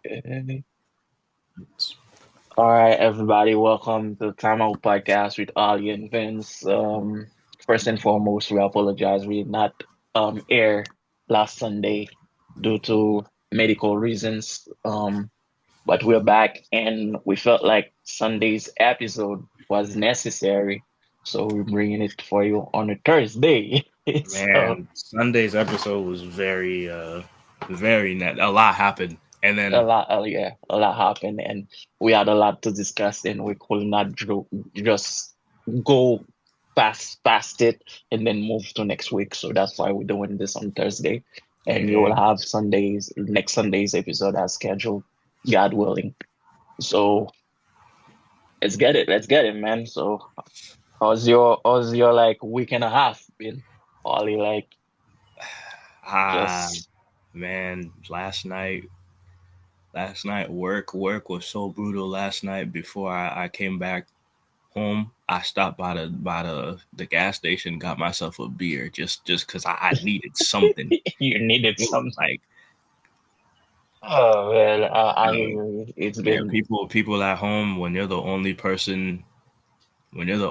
Okay. All right, everybody, welcome to TimeOut podcast with Oli and Vens. First and foremost, we apologize. We did not air last Sunday due to medical reasons. But we're back and we felt like Sunday's episode was necessary. So we're bringing it for you on a Thursday. So Man, Sunday's episode was very net. A lot happened, and then yeah, a lot happened, and we had a lot to discuss, and we could not just go past it and then move to next week. So that's why we're doing this on Thursday, and you will mhm. have next Sunday's episode as scheduled, God willing. So let's get it, man. So how's your like week and a half been? Ollie, like ah just man, last night work was so brutal. Last night before I came back home, I stopped by the gas station, got myself a beer just because I needed something. you needed It was some. like Oh well, I hear uh, you. It's yeah, been. people at home when you're the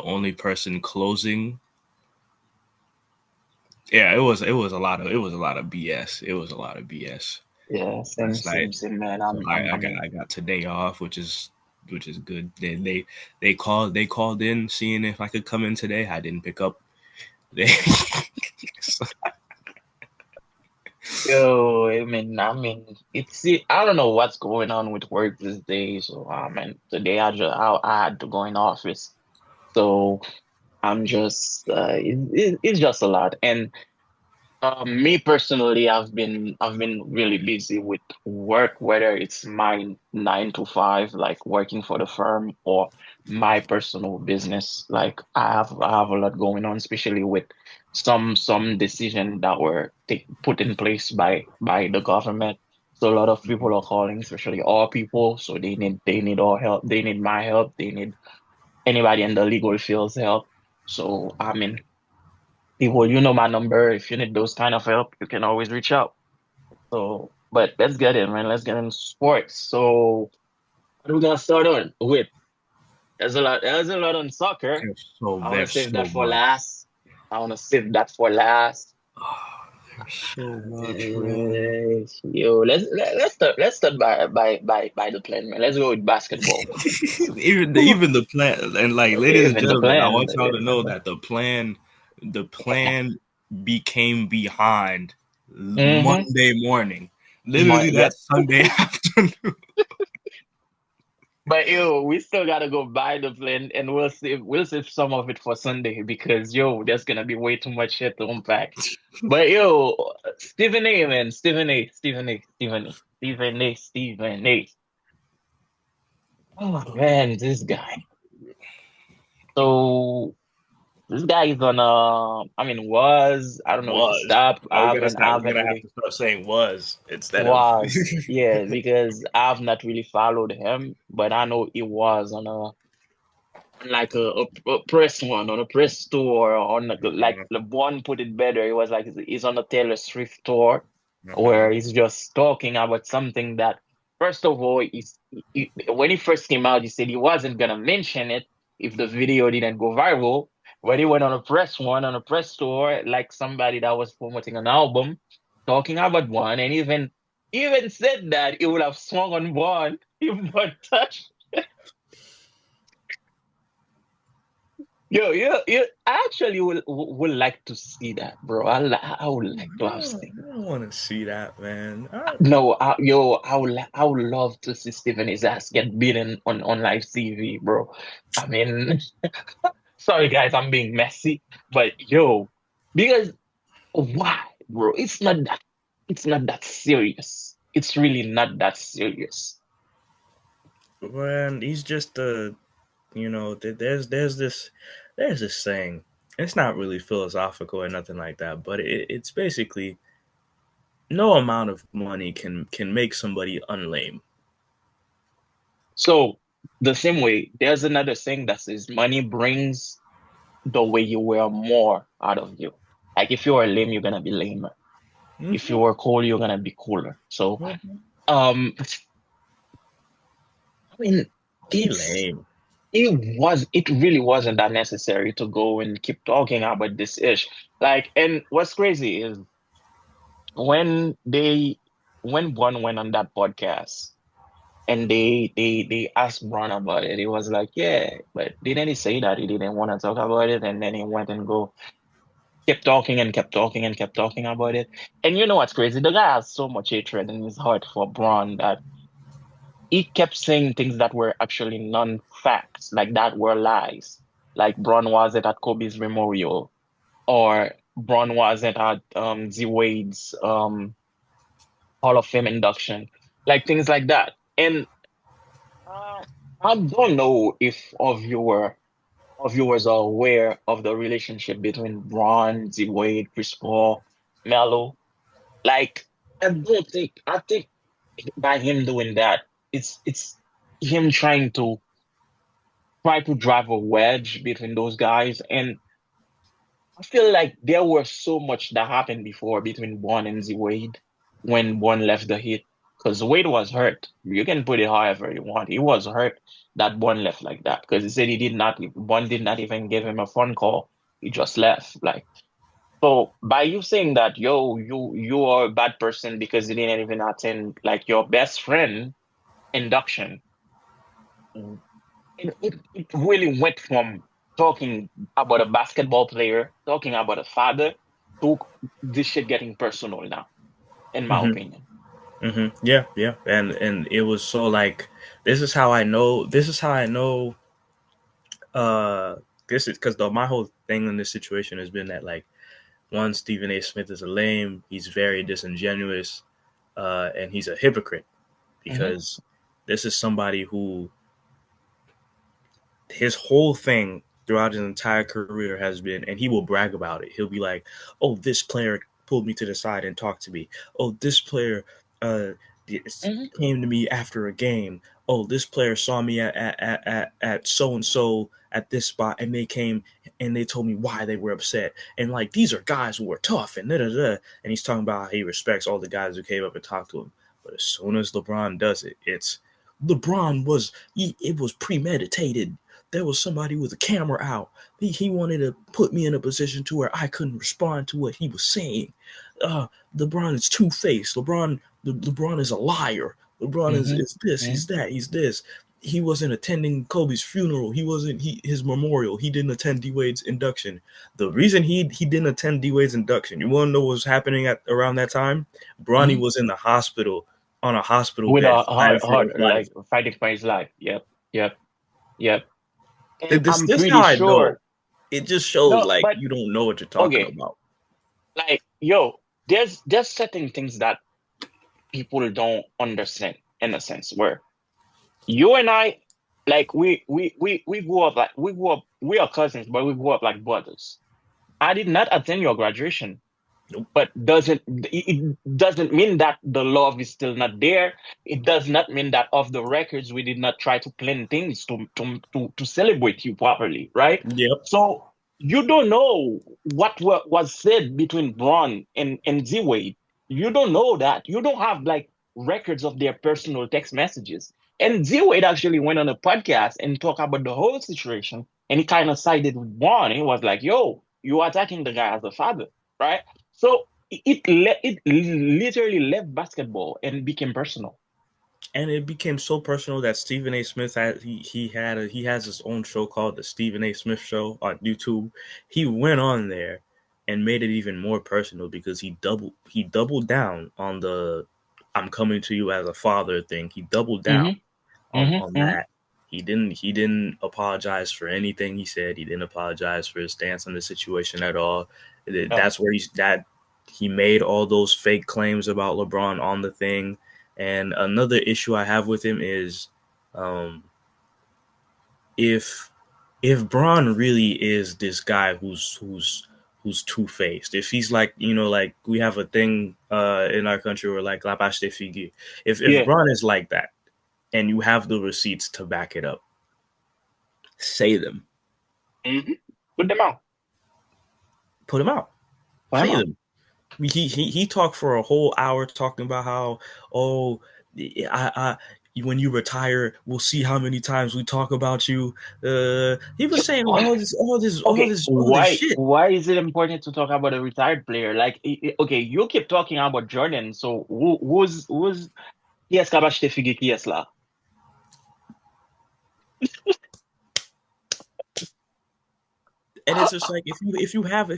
only person closing. Yeah, it was a lot of BS. It was a lot of BS Yeah, same, last night. same, same, man. So I got I got today off, which is good. They called in seeing if I could come in today. I didn't pick up. They, Yo, I don't know what's going on with work these days. So, today I had to go in office. So I'm just, it's just a lot. And me personally, I've been really busy with work, whether it's my 9 to 5, like working for the firm, or my personal business. Like I have a lot going on, especially with some decision that were put in place by the government. So a lot of people are calling, especially all people. So they need all help. They need my help. They need anybody in the legal field's help. So people, you know my number. If you need those kind of help, you can always reach out. So, but let's get in, man. Let's get in sports. So, what are we gonna start on with? There's a lot. There's a lot on soccer. I want to there's save so that for much. last. I want to save that for last. Oh, there's so much, man. Yo, let's start by the plan, man. Let's go with basketball. even the plan, and like, ladies and Even the gentlemen, I plan. want y'all to know that the plan became behind Mm-hmm. Monday morning. Literally that Yep. Sunday afternoon. But yo, we still gotta go buy the plane, and we'll save some of it for Sunday because yo, there's gonna be way too much shit to unpack. But yo, Stephen A, man, Stephen A, Stephen A, Stephen A, Stephen A, Stephen A. Oh man, this guy. So this guy is on I don't know if he Was stopped. are we gonna I start? We're haven't gonna have really to start saying was instead of. was, yeah, because I've not really followed him, but I know he was on like a press one on a press tour on like Mhm, LeBron put it better. It was like he's on a Taylor Swift tour where mhm, he's just talking about something that first of all when he first came out he said he wasn't gonna mention it if the video didn't go viral. But he went on a press tour like somebody that was promoting an album, talking about one, and even said that he would have swung on one if one touched. I actually would like to see that, bro. I would like to have seen. I don't want to see that, man. No, I would love to see Stephen his ass get beaten on live TV, bro. I mean, sorry guys, I'm being messy, but yo, because why, bro? It's not that serious. It's really not that serious. Man, he's just there's this saying. It's not really philosophical or nothing like that, but it's basically no amount of money can make somebody unlame. So the same way, there's another saying that says money brings the way you wear more out of you. Like if you are lame, you're gonna be lamer. If Hmm. you are cool, you're gonna be cooler. So, um, mean, He it's lame. it really wasn't that necessary to go and keep talking about this ish. Like, and what's crazy is when they when Bron went on that podcast and they asked Bron about it, he was like, yeah, but didn't he say that he didn't want to talk about it? And then he went and go kept talking and kept talking and kept talking about it. And you know what's crazy? The guy has so much hatred in his heart for Bron that he kept saying things that were actually non-facts, like that were lies. Like Bron wasn't at Kobe's memorial, or Bron wasn't at Z Wade's Hall of Fame induction, like things like that. And uh, I don't know if our viewers are aware of the relationship between Bron, Z Wade, Chris Paul, Melo. Like, I think by him doing that, it's him try to drive a wedge between those guys. And I feel like there was so much that happened before between Bron and Z Wade when Bron left the Heat. Because Wade was hurt. You can put it however you want. He was hurt that Bron left like that. Because he said Bron did not even give him a phone call. He just left. Like, so by you saying that, yo, you are a bad person because you didn't even attend like your best friend induction, it really went from talking about a basketball player, talking about a father, to this shit getting personal now, in my Hmm. opinion. Yeah, yeah, and it was so like this is how I know. This is how I know. Uh, this is because my whole thing in this situation has been that like one, Stephen A. Smith is a lame. He's very disingenuous, and he's a hypocrite Hmm. because this is somebody who his whole thing throughout his entire career has been, and he will brag about it. He'll be like, "Oh, this player pulled me to the side and talked to me. Oh, this player uh, Hmm. came to me after a game. Oh, this player saw me at so and so at this spot, and they came and they told me why they were upset. And like these are guys who are tough and da da da." And he's talking about how he respects all the guys who came up and talked to him. But as soon as LeBron does it, it's it was premeditated. There was somebody with a camera out. He wanted to put me in a position to where I couldn't respond to what he was saying. Uh, LeBron is two faced. LeBron is a liar. LeBron Hmm. is this. Hmm. He's that. He's this. He wasn't attending Kobe's funeral. He wasn't his memorial. He didn't attend D Wade's induction. The reason he didn't attend D Wade's induction, you want to know what was happening at around that time? Bronny Hmm. was in the hospital on a hospital With bed a fighting for his life. like fighting for his life. Yep, yep, yep. And This I'm this pretty how I know. sure. It just shows No, like but you don't know what you're talking okay, about. like yo, there's certain things that people don't understand in a sense where you and I, like we grew up we are cousins, but we grew up like brothers. I did not attend your graduation, Nope. but it doesn't mean that the love is still not there. It does not mean that off the records we did not try to plan things to celebrate you properly, right? Yep. So you don't know what was said between Braun and Z Wade. You don't know that. You don't have like records of their personal text messages. And Z Wade actually went on a podcast and talked about the whole situation. And he kind of sided with Braun. He was like, yo, you are attacking the guy as a father, right? So it literally left basketball and became personal. And it became so personal that Stephen A. Smith he has his own show called the Stephen A. Smith Show on YouTube. He went on there and made it even more personal because he doubled down on the "I'm coming to you as a father" thing. He doubled down Hmm. Hmm. on Hmm. that. He didn't apologize for anything he said. He didn't apologize for his stance on the situation at all. No. That's where he made all those fake claims about LeBron on the thing. And another issue I have with him is um, if Bron really is this guy who's two faced, if he's like like we have a thing in our country where like la page de figure, if Yeah. Bron is like that and you have the receipts to back it up, say them, Hmm. Put them out. put them out, Put them say out. them. He talked for a whole hour talking about how oh I when you retire, we'll see how many times we talk about you. He was saying all Okay, this shit. why is it important to talk about a retired player? Like, okay, you keep talking about Jordan, so who's qui est-ce qui a acheté figue qui est là? And it's just like if you have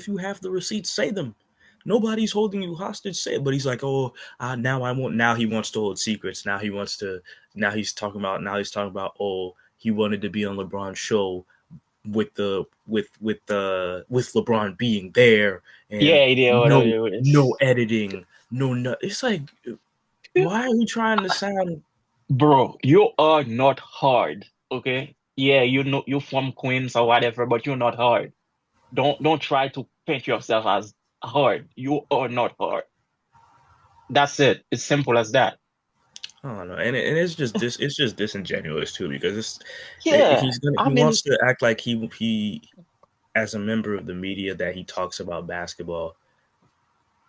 the receipts, say them. Nobody's holding you hostage. Say it. But he's like, oh, now I won't. Now he wants to hold secrets. Now he wants to. Now he's talking about. Oh, he wanted to be on LeBron's show with LeBron being there and Yeah, yeah, no whatever. no editing, no. It's like, why are we trying to sound? Bro, you are not hard, okay? Yeah, you know you're from Queens or whatever, but you're not hard. Don't try to paint yourself as hard. You are not hard. That's it. It's simple as that. I don't know, and it's just this. It's just disingenuous too because Yeah, I he mean, wants to act like he as a member of the media that he talks about basketball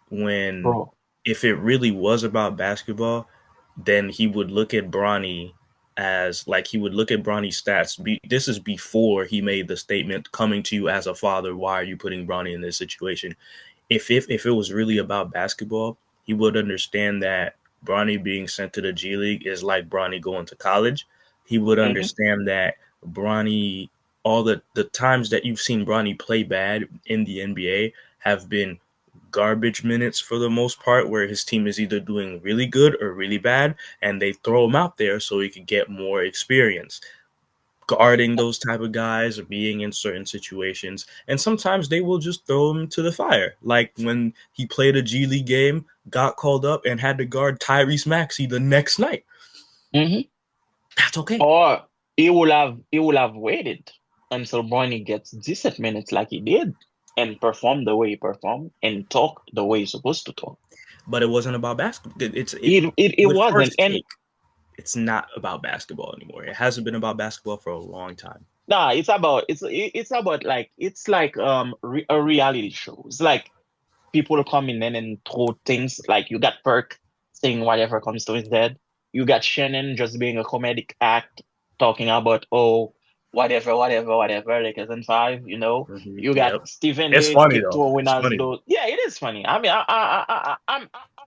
when bro. if it really was about basketball, then he would look at Bronny as like he would look at Bronny's stats. This is before he made the statement, "Coming to you as a father, why are you putting Bronny in this situation?" If it was really about basketball, he would understand that Bronny being sent to the G League is like Bronny going to college. He would Hmm. understand that Bronny, all the times that you've seen Bronny play bad in the NBA have been garbage minutes for the most part, where his team is either doing really good or really bad, and they throw him out there so he could get more experience guarding those type of guys or being in certain situations. And sometimes they will just throw him to the fire. Like when he played a G League game, got called up and had to guard Tyrese Maxey the next night. Hmm. That's okay. Or he will have waited until Bronny gets decent minutes like he did and perform the way he performed and talk the way he's supposed to talk. But it wasn't about basketball. It It with wasn't. first And take, it's not about basketball anymore. It hasn't been about basketball for a long time. nah, it's about like it's like a reality show. It's like people come in and throw things like you got Perk saying whatever comes to his head. You got Shannon just being a comedic act talking about whatever, whatever, whatever, Lakers and five, you know. Mm-hmm. You got Yep. Stephen It's Diggs funny keep though. throwing It's us funny. those. Yeah, it is funny. I mean, I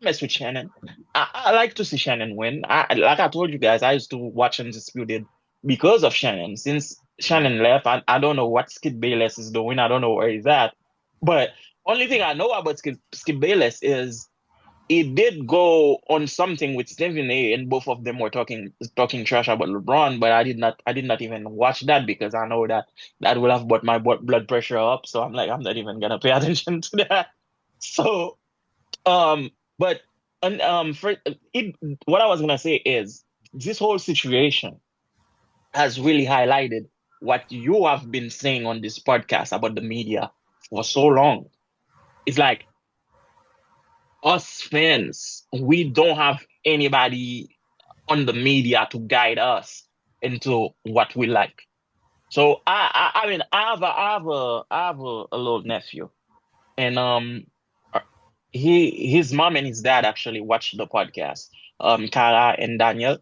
mess with Shannon. I like to see Shannon win. Like I told you guys, I used to watch Undisputed because of Shannon. Since Mm-hmm. Shannon left, I don't know what Skip Bayless is doing. I don't know where he's at. But only thing I know about Skip Bayless is he did go on something with Stephen A, and both of them were talking trash about LeBron. But I did not even watch that because I know that will have brought my blood pressure up. So I'm like, I'm not even gonna pay attention to that. So um, but for it, what I was gonna say is this whole situation has really highlighted what you have been saying on this podcast about the media for so long. It's like us fans, we don't have anybody on the media to guide us into what we like. So I mean, I have a little nephew, and uh, his mom and his dad actually watch the podcast. Kara and Daniel.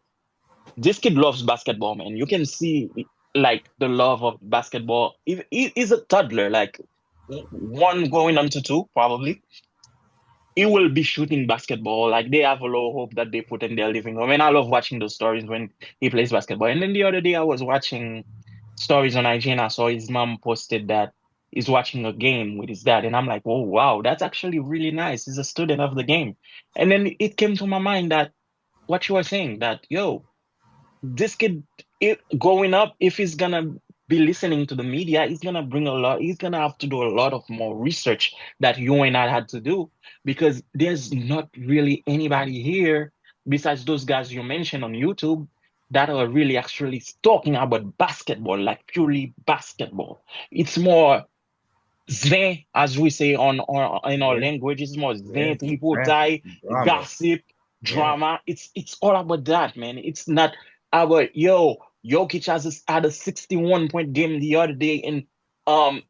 This kid loves basketball, man. You can see like the love of basketball. He's a toddler, like one going on to two, probably he will be shooting basketball. Like they have a low hope that they put in their living room. And I love watching those stories when he plays basketball. And then the other day I was watching stories on IG and I saw his mom posted that he's watching a game with his dad. And I'm like, oh wow, that's actually really nice. He's a student of the game. And then it came to my mind that what you were saying, that this kid growing up, if he's gonna be listening to the media, he's gonna bring a lot. He's gonna have to do a lot of more research that you and I had to do because there's not really anybody here besides those guys you mentioned on YouTube that are really actually talking about basketball, like purely basketball. It's more zin, as we say on in our Yeah, language. It's more yeah. zin, tripotai, Drama. gossip, Yeah. drama. It's all about that, man. It's not about Jokic had a 61 point game the other day in um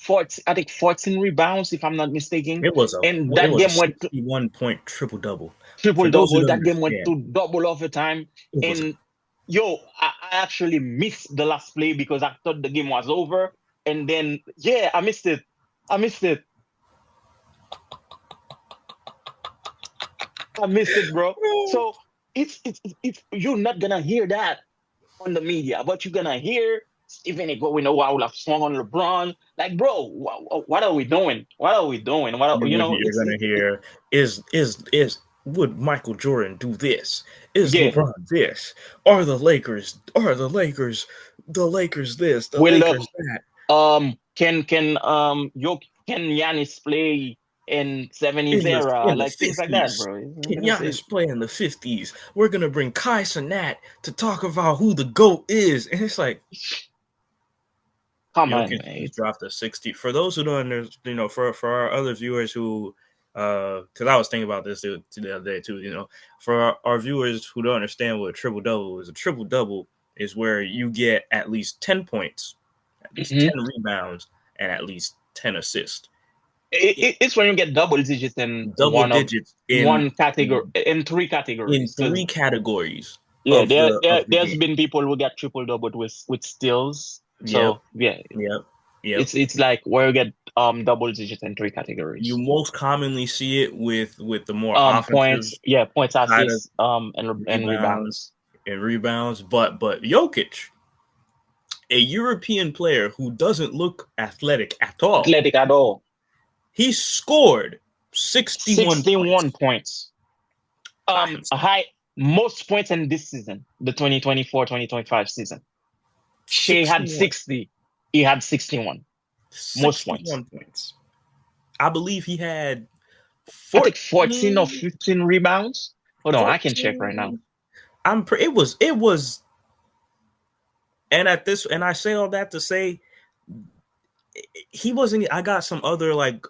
14, I think 14 rebounds, if I'm not mistaken. And it that was a game went to 61-point triple double. For triple those who double. don't That game went understand, to double overtime. it was a And yo, I actually missed the last play because I thought the game was over. And then, yeah, I missed it. I missed it. I missed it, bro. So it's you're not gonna hear that on the media, but you're gonna hear Stephen A. going, "Oh, I would have swung on LeBron." Like, bro, what are we doing? What are we doing? you're gonna hear is would Michael Jordan do this? Is yeah. LeBron this? Are the Lakers this? The Will the Lakers that? can Giannis play in '70s In the era? in the Like things like that, 50s. bro. Can Giannis play in the 50s? We're gonna bring Kai Cenat to talk about who the GOAT is. And it's like Come on, Jokic man. just dropped a 60. For those who don't understand, for our other viewers who because I was thinking about this the other day too, for our viewers who don't understand what a triple double is where you get at least 10 points, at least Mhm. 10 rebounds, and at least 10 assists. It's when you get double digits in Double digits one category in three in categories. three Because categories yeah, of the there's game. been people who get triple double with steals. Yep, So yeah, yep, yep. it's like where you get double digits in three You categories. most commonly see it with the more offensive Points, yeah, points, side of assists, and rebounds rebounds. and rebounds. But Jokic, a European player who doesn't look athletic at all, Athletic at all. he scored 61 61 points points. by A himself. high most points in this season, the 2024-2025 season. Shea had 61. 60. He had 61. Most points. 61 points. I believe he had I think 14 or 14, 15 rebounds. Hold on, I can check right now. 14. It was and I say all that to say he wasn't. I got some other like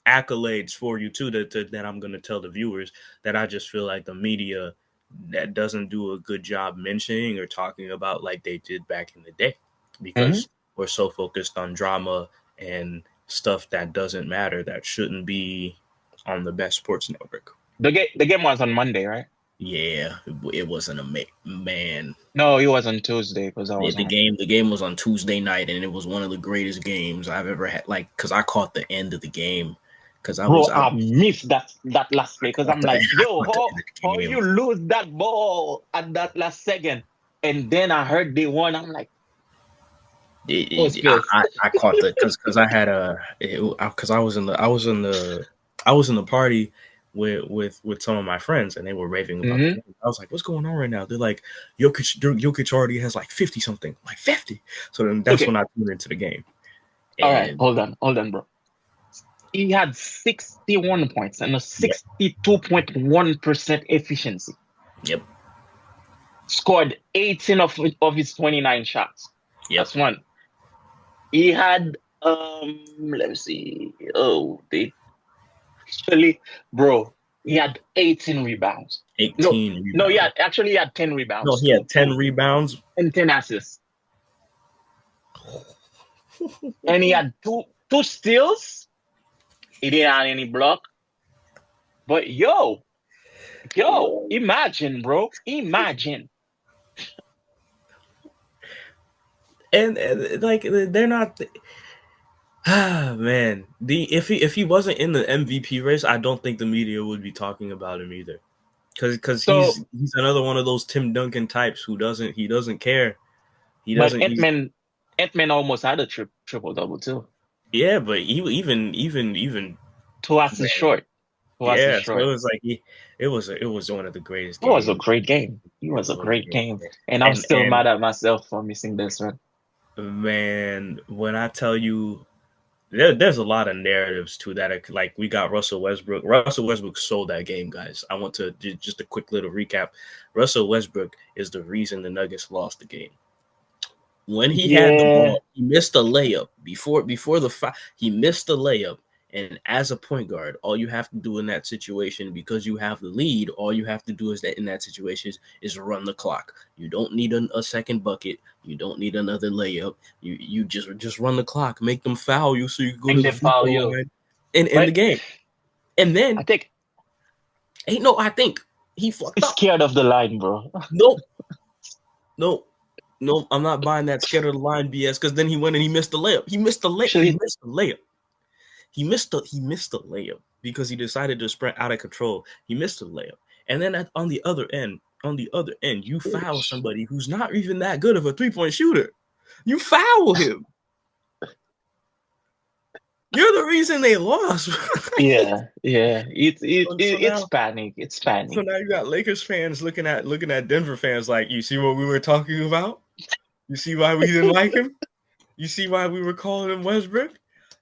accolades for you too that I'm gonna tell the viewers that I just feel like the media that doesn't do a good job mentioning or talking about like they did back in the day Mhm. because we're so focused on drama and stuff that doesn't matter that shouldn't be on the best sports network. The game was on Monday, right? Yeah, it wasn't man. No, it was on Tuesday because I was The on. game the game was on Tuesday night and it was one of the greatest games I've ever had. Like, because I caught the end of the game because Bro, I missed that last play because caught I'm like, I yo, caught the end of how the game. you lose that ball at that last second? And then I heard they won. I'm like, I was pissed. I caught the because I had because I was in the party with some of my friends and they were raving about the Hmm. game. I was like, "What's going on right now?" They're like, "Jokic already has like 50 something, like 50." So then that's when Okay. I tuned into the game. All right. And Hold on, bro. He had 61 points and a yep, 62.1% efficiency. yep, Scored 18 of his 29 shots. yep, That's one. He had let me see. Oh, they actually, bro, he had 18 rebounds. No, 18 no, rebounds. he had 10 No, rebounds he had 10 to rebounds. and 10 assists. And he had two steals. He didn't have any block. But imagine, bro. Imagine. And like they're not. Ah man, if he wasn't in the MVP race, I don't think the media would be talking about him either. Because So, he's another one of those Tim Duncan types who doesn't care. He but doesn't. He's Ant-Man almost had a triple double too. yeah, but even Two assists man, short. Two assists yeah. So it short. was like it was one of the greatest It was a games. great game. It It was was a one of the great greatest game. games. And I'm still And mad at myself for missing this one. man, when I tell you there's a lot of narratives to that. Like we got Russell Westbrook. Russell Westbrook sold that game, guys. I want to just a quick little recap. Russell Westbrook is the reason the Nuggets lost the game. When he had the Yeah. ball, he missed a layup before the he missed the layup, And as a point guard, all you have to do in that situation, because you have the lead, all you have to do is that in that situation is run the clock. You don't need a second bucket. You don't need another layup. You just run the clock, make them foul you so you can go to Make the them free foul throw you. line and end the But game. And I then think I think he fucked he's up. scared of the line, bro. Nope. Nope. No, I'm not buying that scared of the line BS, because then he went and he missed the layup. He missed the Actually, layup. He missed the layup because he decided to sprint out of control. He missed the layup. And then on the other end, you foul somebody who's not even that good of a 3-point shooter. You foul him. You're the reason they lost. yeah. It's So panic. It's panic. now you got Lakers fans looking at Denver fans like, you see what we were talking about? You see why we didn't like him? You see why we were calling him Westbrook?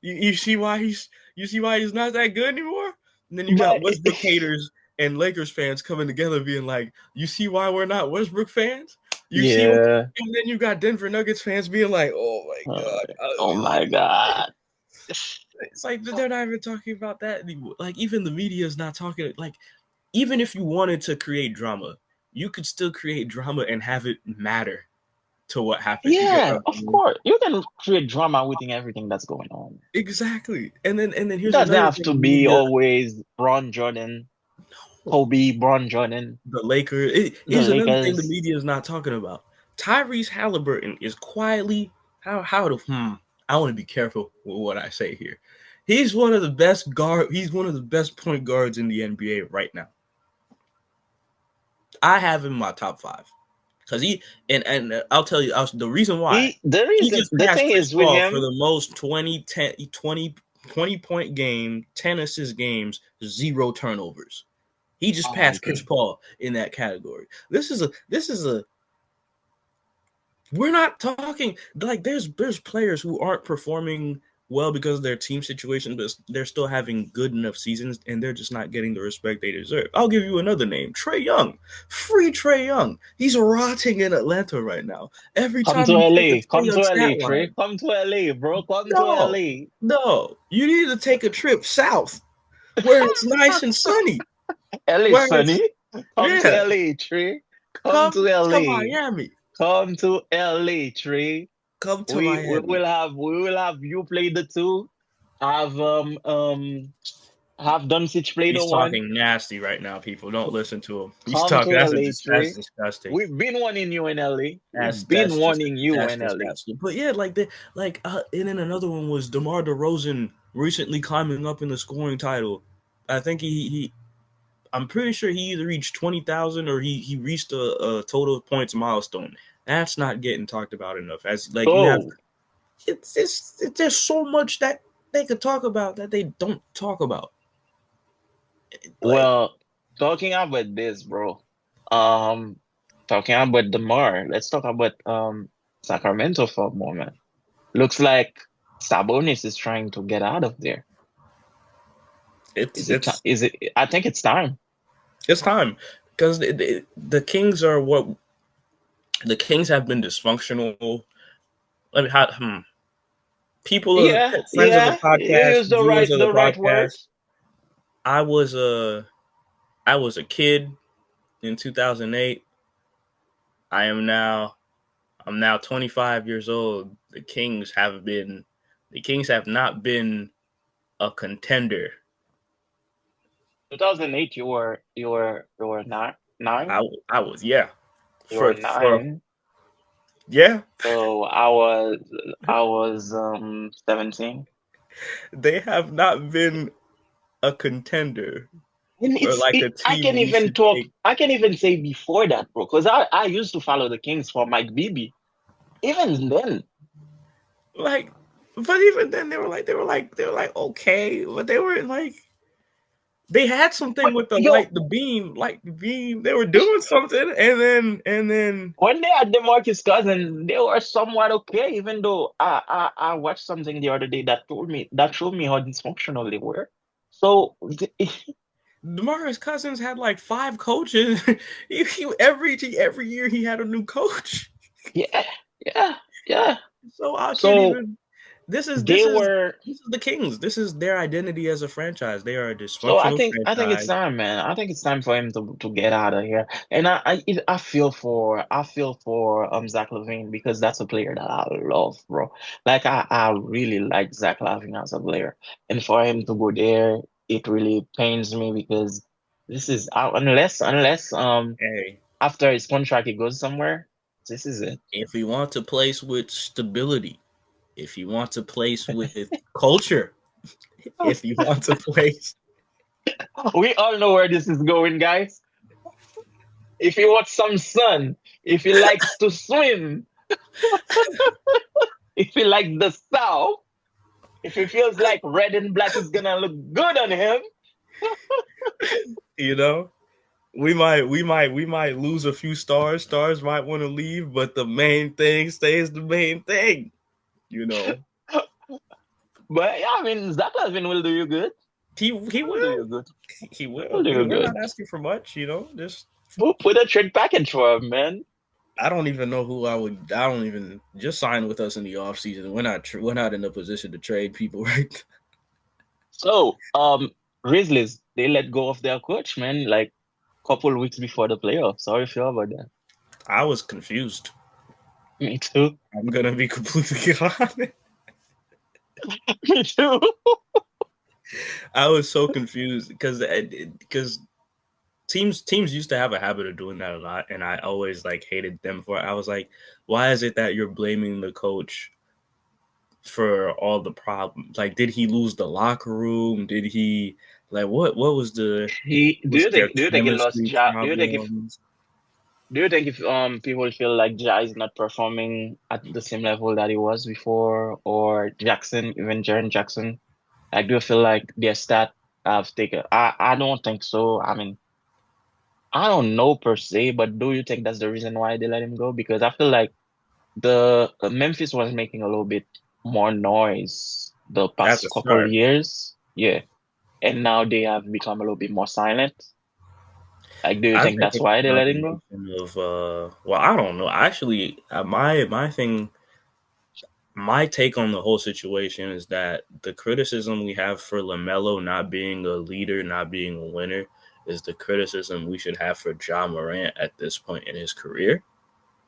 You see why he's not that good anymore? And then you got But Westbrook haters and Lakers fans coming together being like, you see why we're not Westbrook fans? You see what? yeah. And then you got Denver Nuggets fans being like, oh my God. Oh my God. It's like they're not even talking about that anymore. Like, even the media is not talking. Like, even if you wanted to create drama, you could still create drama and have it matter to what happened. You get Yeah, what I of mean? course. You can create drama within everything that's going on. Exactly. And then It here's doesn't another have thing to the be media, always Bron Jordan, Kobe, Bron Jordan, the Lakers. the Here's another thing the Lakers. media is not talking about. Tyrese Halliburton is quietly how to I want to be careful with what I say here. He's one of the best point guards in the NBA right now. I have him in my top 5. Because I'll tell you the reason why. He just The passed thing Chris is with Paul for him, the most 20 point game, 10 assist games, 0 turnovers. He just oh my passed Chris God. Paul in that category. This is a we're not talking like there's players who aren't performing well because of their team situation, but they're still having good enough seasons and they're just not getting the respect they deserve. I'll give you another name, Trae Young. Free Trae Young. He's rotting in Atlanta right now. Every Come time to you check the LA. Trae Come Young to stat LA, Trey. line, Come to LA, bro. Come to no, LA. no, you need to take a trip south where it's nice and sunny. LA, Where it's Sonny. Come to yeah, LA, Trey. Come come to to LA. Miami. Come to LA, Trey. Come to Miami. We will have you play the 2. Have have Doncic play the He's 1. talking nasty right now, people. Don't listen to him. He's Come talking to LA, that's Trey. disgusting. We've been warning you in LA. That's We've been warning you that's in LA. disgusting. But yeah, and then another one was DeMar DeRozan recently climbing up in the scoring title. I think he I'm pretty sure he either reached 20,000 or he reached a total points milestone. That's not getting talked about enough. As like you have So, it's there's so much that they could talk about that they don't talk about. Like well, talking about this, bro. Um, talking about DeMar, let's talk about Sacramento for a moment. Looks like Sabonis is trying to get out of there. it's Is it? it's Is it? I think it's time. it's time because the Kings are what the Kings have been dysfunctional. I mean, people, Yeah, friends of the yeah. You podcast, use viewers of the the right podcast. words. I was a kid in 2008. I am now I'm now 25 years old. The Kings have not been a contender. 2008, you were nine. I was yeah You were for 9. yeah. So I was 17. They have not been a contender And or like a I team can we even should talk, take. I can even say before that, bro, because I used to follow the Kings for Mike Bibby. Even then, Like, but even then they were like okay, but they were like they had something but with yo, light the beam. They were doing something, and then when they had DeMarcus Cousins, they were somewhat okay, even though I watched something the other day that showed me how dysfunctional they were. So DeMarcus Cousins had like 5 coaches. Every year he had a new coach. yeah, yeah, yeah. So I can't So even. This is They were. the Kings. This is their identity as a franchise. They are a So dysfunctional I think it's franchise. time, man. I think it's time for him to get out of here. And I feel for Zach LaVine because that's a player that I love, bro. Like I really like Zach LaVine as a player, and for him to go there, it really pains me because this is unless Hey, after his contract he goes somewhere, this is it. if you want to place with stability, if you want to place with culture, if you want to place, We all know where this is going, guys. If he wants some sun, if he likes to swim, if he likes the South, if he feels like red and black is gonna look good on him. you know, we might lose a few stars. Stars might want to leave, but the main thing stays the main thing. You know, But yeah, I mean, Zach Levin will do you good. he Will do will you good. he Will will. do you We're not good. asking for much. You know, just Put a trade package for him, man. I don't even know who I would. I don't even just sign with us in the off season. We're not in a position to trade people right. So, Grizzlies, they let go of their coach, man, like couple weeks before the playoffs. How you feel about that? I was confused. Me too. I'm gonna be completely honest. Me too. I was so confused because teams used to have a habit of doing that a lot, and I always like hated them for it. I was like, why is it that you're blaming the coach for all the problems? Like, did he lose the locker room? Did he like what was the He was there do you think he lost chemistry Ja? problems? Do you think if people feel like Ja is not performing at the same level that he was before, or Jackson, even Jaren Jackson, like do you feel like their stat have taken? I don't think so. I mean, I don't know per se, but do you think that's the reason why they let him go? Because I feel like the Memphis was making a little bit more noise the At the past couple start. years, yeah, and now they have become a little bit more silent. Like, do you I think think that's it's why a they let him go? combination of well, I don't know. Actually, my take on the whole situation is that the criticism we have for LaMelo not being a leader, not being a winner, is the criticism we should have for John Morant at this point in his career.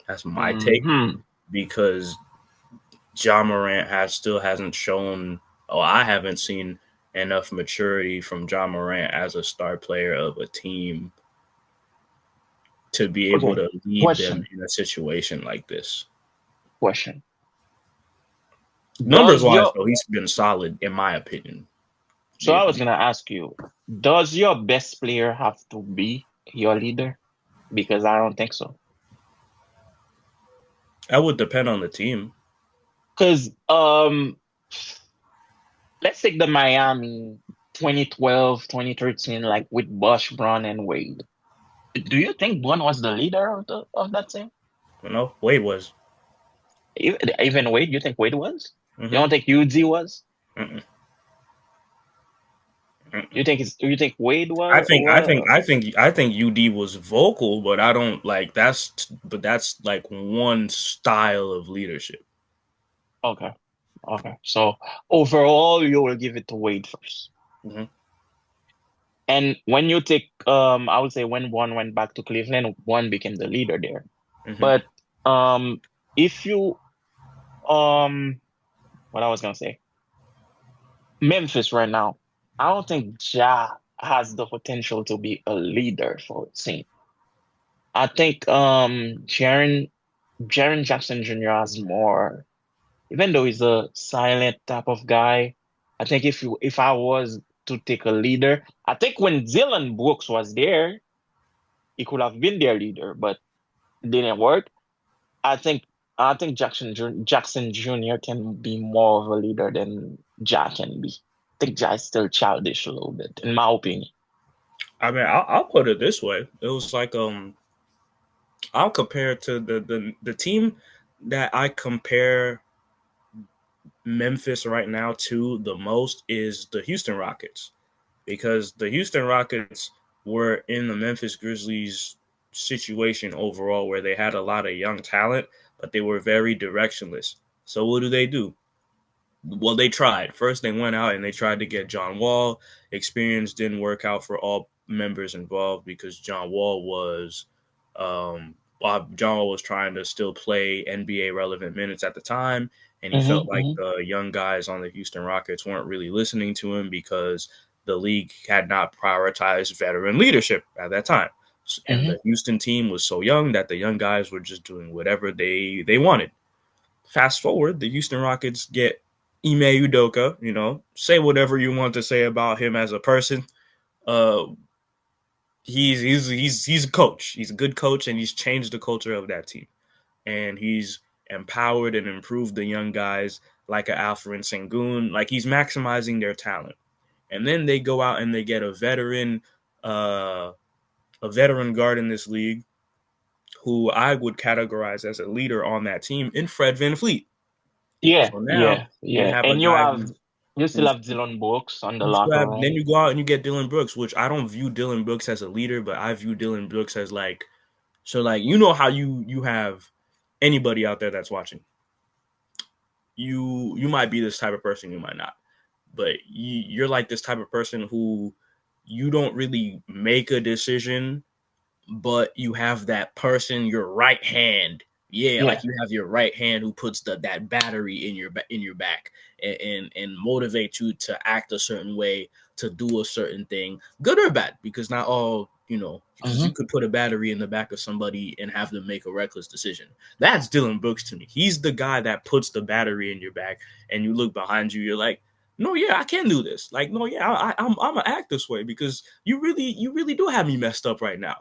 That's my take Hmm. because John Morant still hasn't shown, or I haven't seen enough maturity from John Morant as a star player of a team to be able Okay. to lead them Question. in a situation like this. Question. Numbers Does wise, your though, he's been solid in my opinion. So I If was gonna ask you, does your best player have to be your leader? Because I don't think so. that would depend on the team. Because let's take the Miami 2012, 2013, like with Bush, Bron, and Wade. Do you think Bron was the leader of that team? You know, Wade was. Even Wade, you think Wade was? You Mm-hmm. don't think UD was? Mm-mm. You think Wade I was? think I think I think I think UD was vocal, but I don't like that's like one style of leadership. Okay, okay. So overall, you will give it to Wade first. Mm-hmm. And when you take, I would say when one went back to Cleveland, one became the leader there. Mm-hmm. But if you, what I was gonna say, Memphis right now, I don't think Ja has the potential to be a leader for a team. I think Jaren Jackson Jr. has more, even though he's a silent type of guy. I think if I was to take a leader, I think when Dylan Brooks was there, he could have been their leader, but it didn't work. I think Jackson Jr. can be more of a leader than Ja can be. I think Ja is still childish a little bit, in my opinion. I mean, I'll put it this way: it was like I'll compare it to the team that I compare Memphis right now to the most is the Houston Rockets because the Houston Rockets were in the Memphis Grizzlies situation overall where they had a lot of young talent, but they were very directionless. So what do? Well, they tried. First, they went out and they tried to get John Wall. Experience didn't work out for all members involved because John Wall was trying to still play NBA relevant minutes at the time, and he felt like Mm-hmm. the young guys on the Houston Rockets weren't really listening to him because the league had not prioritized veteran leadership at that time. And Mm-hmm. the Houston team was so young that the young guys were just doing whatever they wanted. Fast forward, the Houston Rockets get Ime Udoka. Say whatever you want to say about him as a person. Uh, he's a coach. He's a good coach, and he's changed the culture of that team. And he's empowered and improved the young guys like a Alfred Sengun. Like he's maximizing their talent. And then they go out and they get uh, a veteran guard in this league who I would categorize as a leader on that team in Fred VanVleet. Yeah, So now yeah, you yeah. have a And guy you still who's have Dylan Brooks on the you still locker have then room. you go out and you get Dylan Brooks, which I don't view Dylan Brooks as a leader, but I view Dylan Brooks as like so like how you have anybody out there that's watching. You might be this type of person, you might not. But you're like this type of person who you don't really make a decision but you have that person, your right hand. Yeah, Yeah. like you have your right hand who puts that battery in your back and motivates you to act a certain way, to do a certain thing, good or bad, because not all because you Mm-hmm. could put a battery in the back of somebody and have them make a reckless decision. That's Dylan Brooks to me. He's the guy that puts the battery in your back, and you look behind you, you're like, no, yeah, I can do this. Like, no, yeah, I'm gonna act this way because you really do have me messed up right now.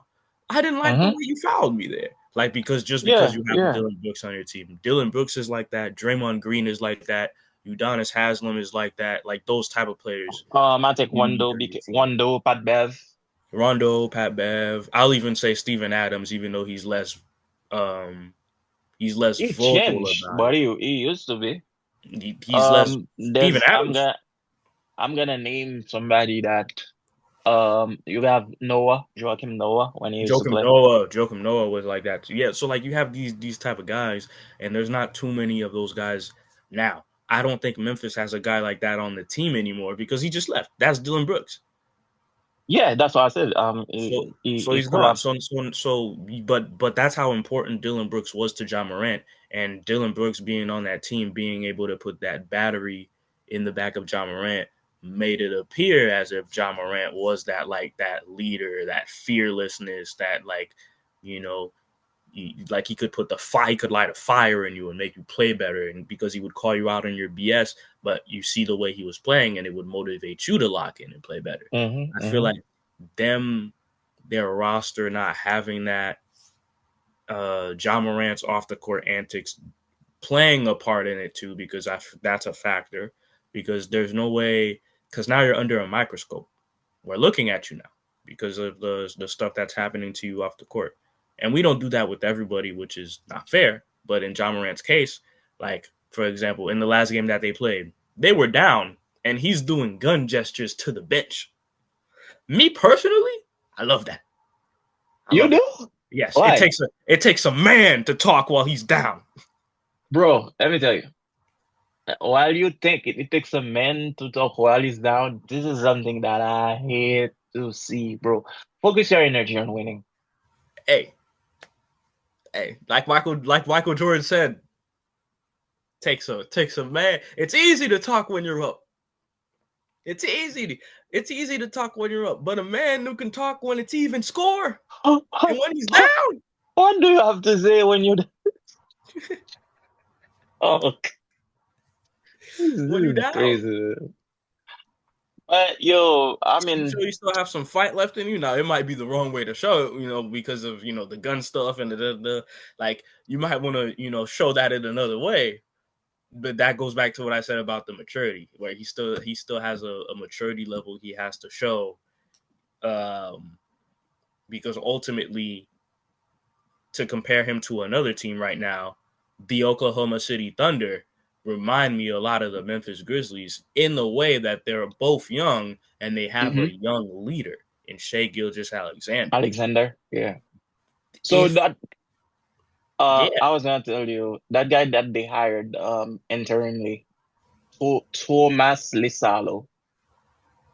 I didn't like the way Mm-hmm. you fouled me there. Like because Yeah, you have yeah. Dylan Brooks on your team. Dylan Brooks is like that. Draymond Green is like that. Udonis Haslam is like that. Like those type of players I take you need on your team. Wando, Pat Bev. Rondo, Pat Bev. I'll even say Steven Adams, even though um he's less He vocal changed, about but it. he used to be. He's less Steven There's Adams. I'm gonna name somebody that you have Noah, Joachim Noah when he used to play. Joakim Noah was like that too. Yeah, so like you have these type of guys, and there's not too many of those guys now. I don't think Memphis has a guy like that on the team anymore because he just left. That's Dylan Brooks. Yeah, that's what I said. So so He he's could gone. have. But that's how important Dylan Brooks was to John Morant, and Dylan Brooks being on that team, being able to put that battery in the back of John Morant made it appear as if John Morant was that leader, that fearlessness, that you know like he could he could light a fire in you and make you play better, and because he would call you out on your BS, but you see the way he was playing and it would motivate you to lock in and play better. Hmm. I feel Hmm. like them their roster not having that John Morant's off the court antics playing a part in it too, because that's a factor. Because there's no way, because now you're under a microscope. We're looking at you now because of the stuff that's happening to you off the court, and we don't do that with everybody, which is not fair. But in John Morant's case, like for example, in the last game that they played, they were down, and he's doing gun gestures to the bench. Me personally, I love that. I You love it. do? Yes, Why? it takes a man to talk while he's down. Bro, let me tell you. While you think it takes a man to talk while he's down, this is something that I hate to see, bro. Focus your energy on winning. Hey, hey, like Michael Jordan said, takes a man. It's easy to talk when you're up. It's easy. It's easy to talk when you're up, but a man who can talk when it's even score and when he's down. What do you have to say when you? Oh, this When you're is down. crazy. But yo, I You mean, show you still have some fight left in you. Now it might be the wrong way to show it, because of the gun stuff and the like. You might want to show that in another way. But that goes back to what I said about the maturity, where he still has a maturity level he has to show, um, because ultimately, to compare him to another team right now, the Oklahoma City Thunder remind me a lot of the Memphis Grizzlies in the way that they're both young and they have a mhm, young leader in Shea Gilgeous-Alexander. Alexander, yeah. So If that yeah, I was gonna tell you that guy that they hired interimly. Thomas Lisalo.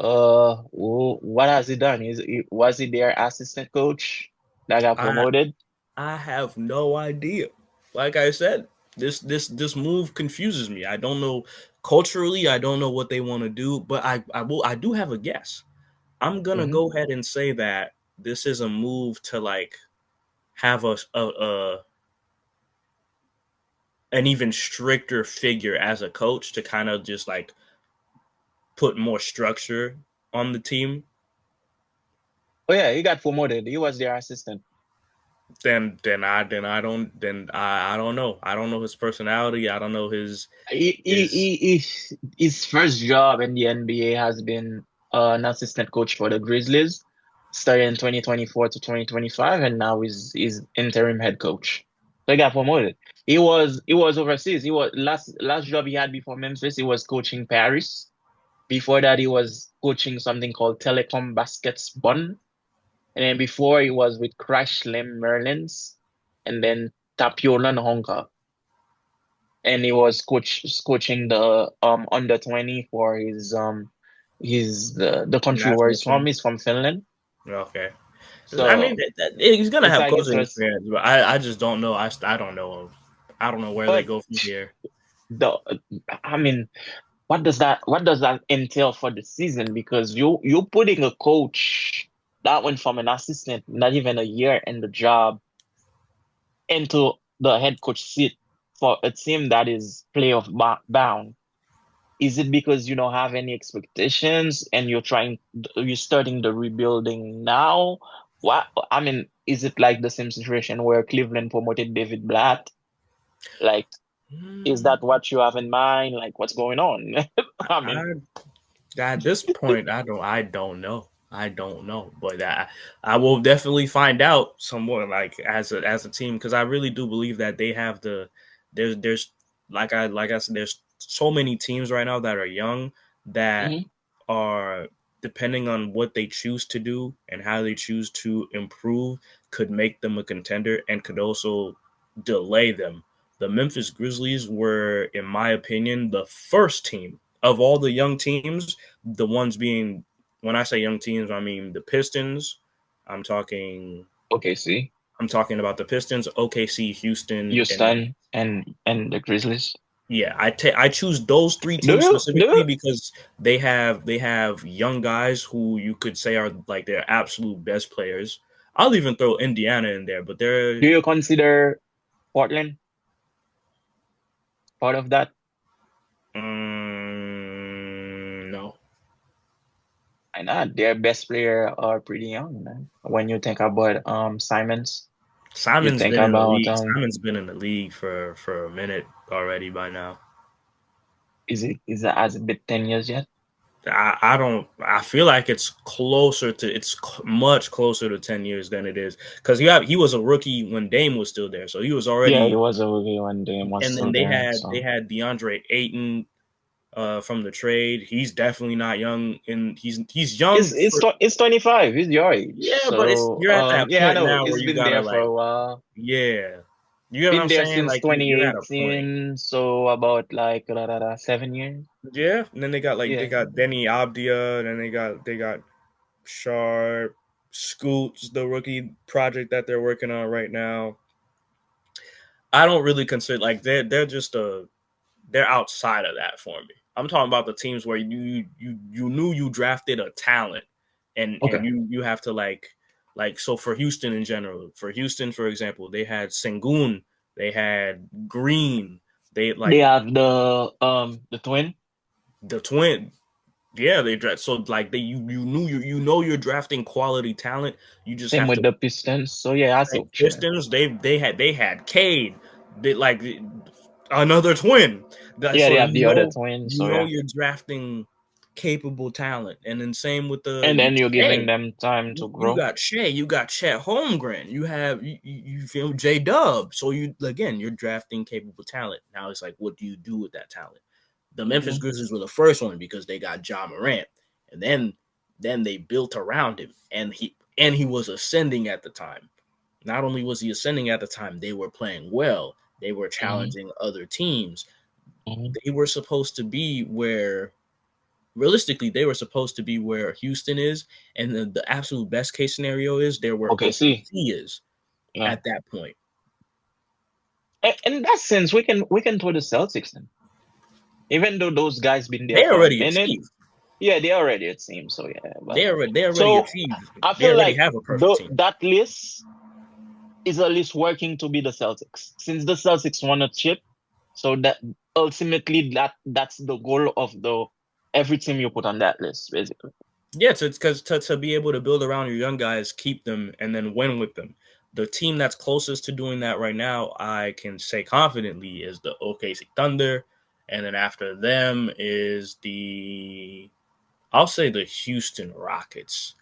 What has he done? Was he their assistant coach that got I promoted? I have no idea. Like I said, this move confuses me. I don't know culturally. I don't know what they want to do, but I do have a guess. I'm gonna Hmm. go ahead and say that this is a move to like have a an even stricter figure as a coach to kind of just like put more structure on the team. Oh yeah, he got promoted. He was their assistant. Then I don't know. I don't know his personality. I don't know his His first job in the NBA has been an assistant coach for the Grizzlies, starting in 2024 to 2025, and now he's interim head coach. So he got promoted. He was overseas. He was last job he had before Memphis. He was coaching Paris. Before that, he was coaching something called Telecom Baskets Bonn, and then before he was with Crash Slim Merlins, and then Tapiola Hong Kong, and he was coaching the under 20 for his the country where national he's from. team. He's from Finland. Okay. I mean, So he's gonna it's have like coaching interest experience, but I just don't know. I don't know. I don't know where they but go from here. the I mean, what does that entail for the season? Because you putting a coach that went from an assistant, not even a year in the job, into the head coach seat for a team that is playoff bound. Is it because you don't have any expectations and you're starting the rebuilding now? What, I mean, is it like the same situation where Cleveland promoted David Blatt? Like, is Hmm. that what you have in mind? Like, what's going on? I I, mean, at this point, I don't know. I don't know, but I will definitely find out some more. Like as a team, because I really do believe that they have the there's like I said, there's so many teams right now that are young that mhm. are depending on what they choose to do and how they choose to improve could make them a contender and could also delay them. The Memphis Grizzlies were, in my opinion, the first team of all the young teams, the ones being, when I say young teams, I mean the Pistons. I'm talking Okay, see, I'm talking about the Pistons, OKC, Houston, and Houston and the Grizzlies. yeah, I choose those three Do teams you do specifically you? because they have young guys who you could say are like their absolute best players. I'll even throw Indiana in there, but they're Do you consider Portland part of that? no. Why not? Their best player are pretty young, man. When you think about Simons, you Simon's think been in the about league. Simon's been in the league for a minute already by now. is it has it been 10 years yet? I don't. I feel like it's closer to. Much closer to 10 years than it is because he was a rookie when Dame was still there, so he was Yeah, he already. was a rookie when Dame was And then still they there. had they So had DeAndre Ayton from the trade. He's definitely not young, and he's young for it's 25. He's your age. yeah, but it's So you're at that yeah, I point know. now where He's you been gotta there for like a while. yeah, you know what Been I'm there saying? since Like you're at a point. 2018. So about like 7 years. Yeah, and then they Yeah. got Denny Abdia, and then they got Sharp, Scoots, the rookie project that they're working on right now. I don't really consider like they're just they're outside of that for me. I'm talking about the teams where you knew you drafted a talent and Okay. you have to like so for Houston in general. For Houston, for example, they had Sengun, they had Green, they They like have the twin. the twin. Yeah, they draft so like you know you're drafting quality talent. You just Same have with to the Pistons. So yeah, I see what you mean. Pistons. They had Cade. They like another twin. Yeah, So they have the other twin. So yeah. you're drafting capable talent, and then same with And then you're giving Shea. them time to You grow. got Shea, you got Chet Holmgren, you have you feel J Dub. So you again, you're drafting capable talent. Now it's like, what do you do with that talent? The Memphis Hmm. Grizzlies were the first one because they got John Morant, and then they built around him, and he was ascending at the time. Not only was he ascending at the time, they were playing well. They were Hmm. challenging other teams. they were supposed to be where realistically they were supposed to be where Houston is, and the absolute best case scenario is they're where Okay, see, OKC is yeah. at that point. In that sense, we can throw the Celtics then. Even though those guys been there They for a already minute, achieved. yeah, they already it seems so. Yeah, but They already so achieved. I They feel already like have a perfect team. that list is at least working to be the Celtics. Since the Celtics won a chip, so that ultimately that's the goal of the every team you put on that list, basically. Yeah, because to be able to build around your young guys, keep them, and then win with them. The team that's closest to doing that right now, I can say confidently, is the OKC Thunder, and then after them is I'll say the Houston Rockets,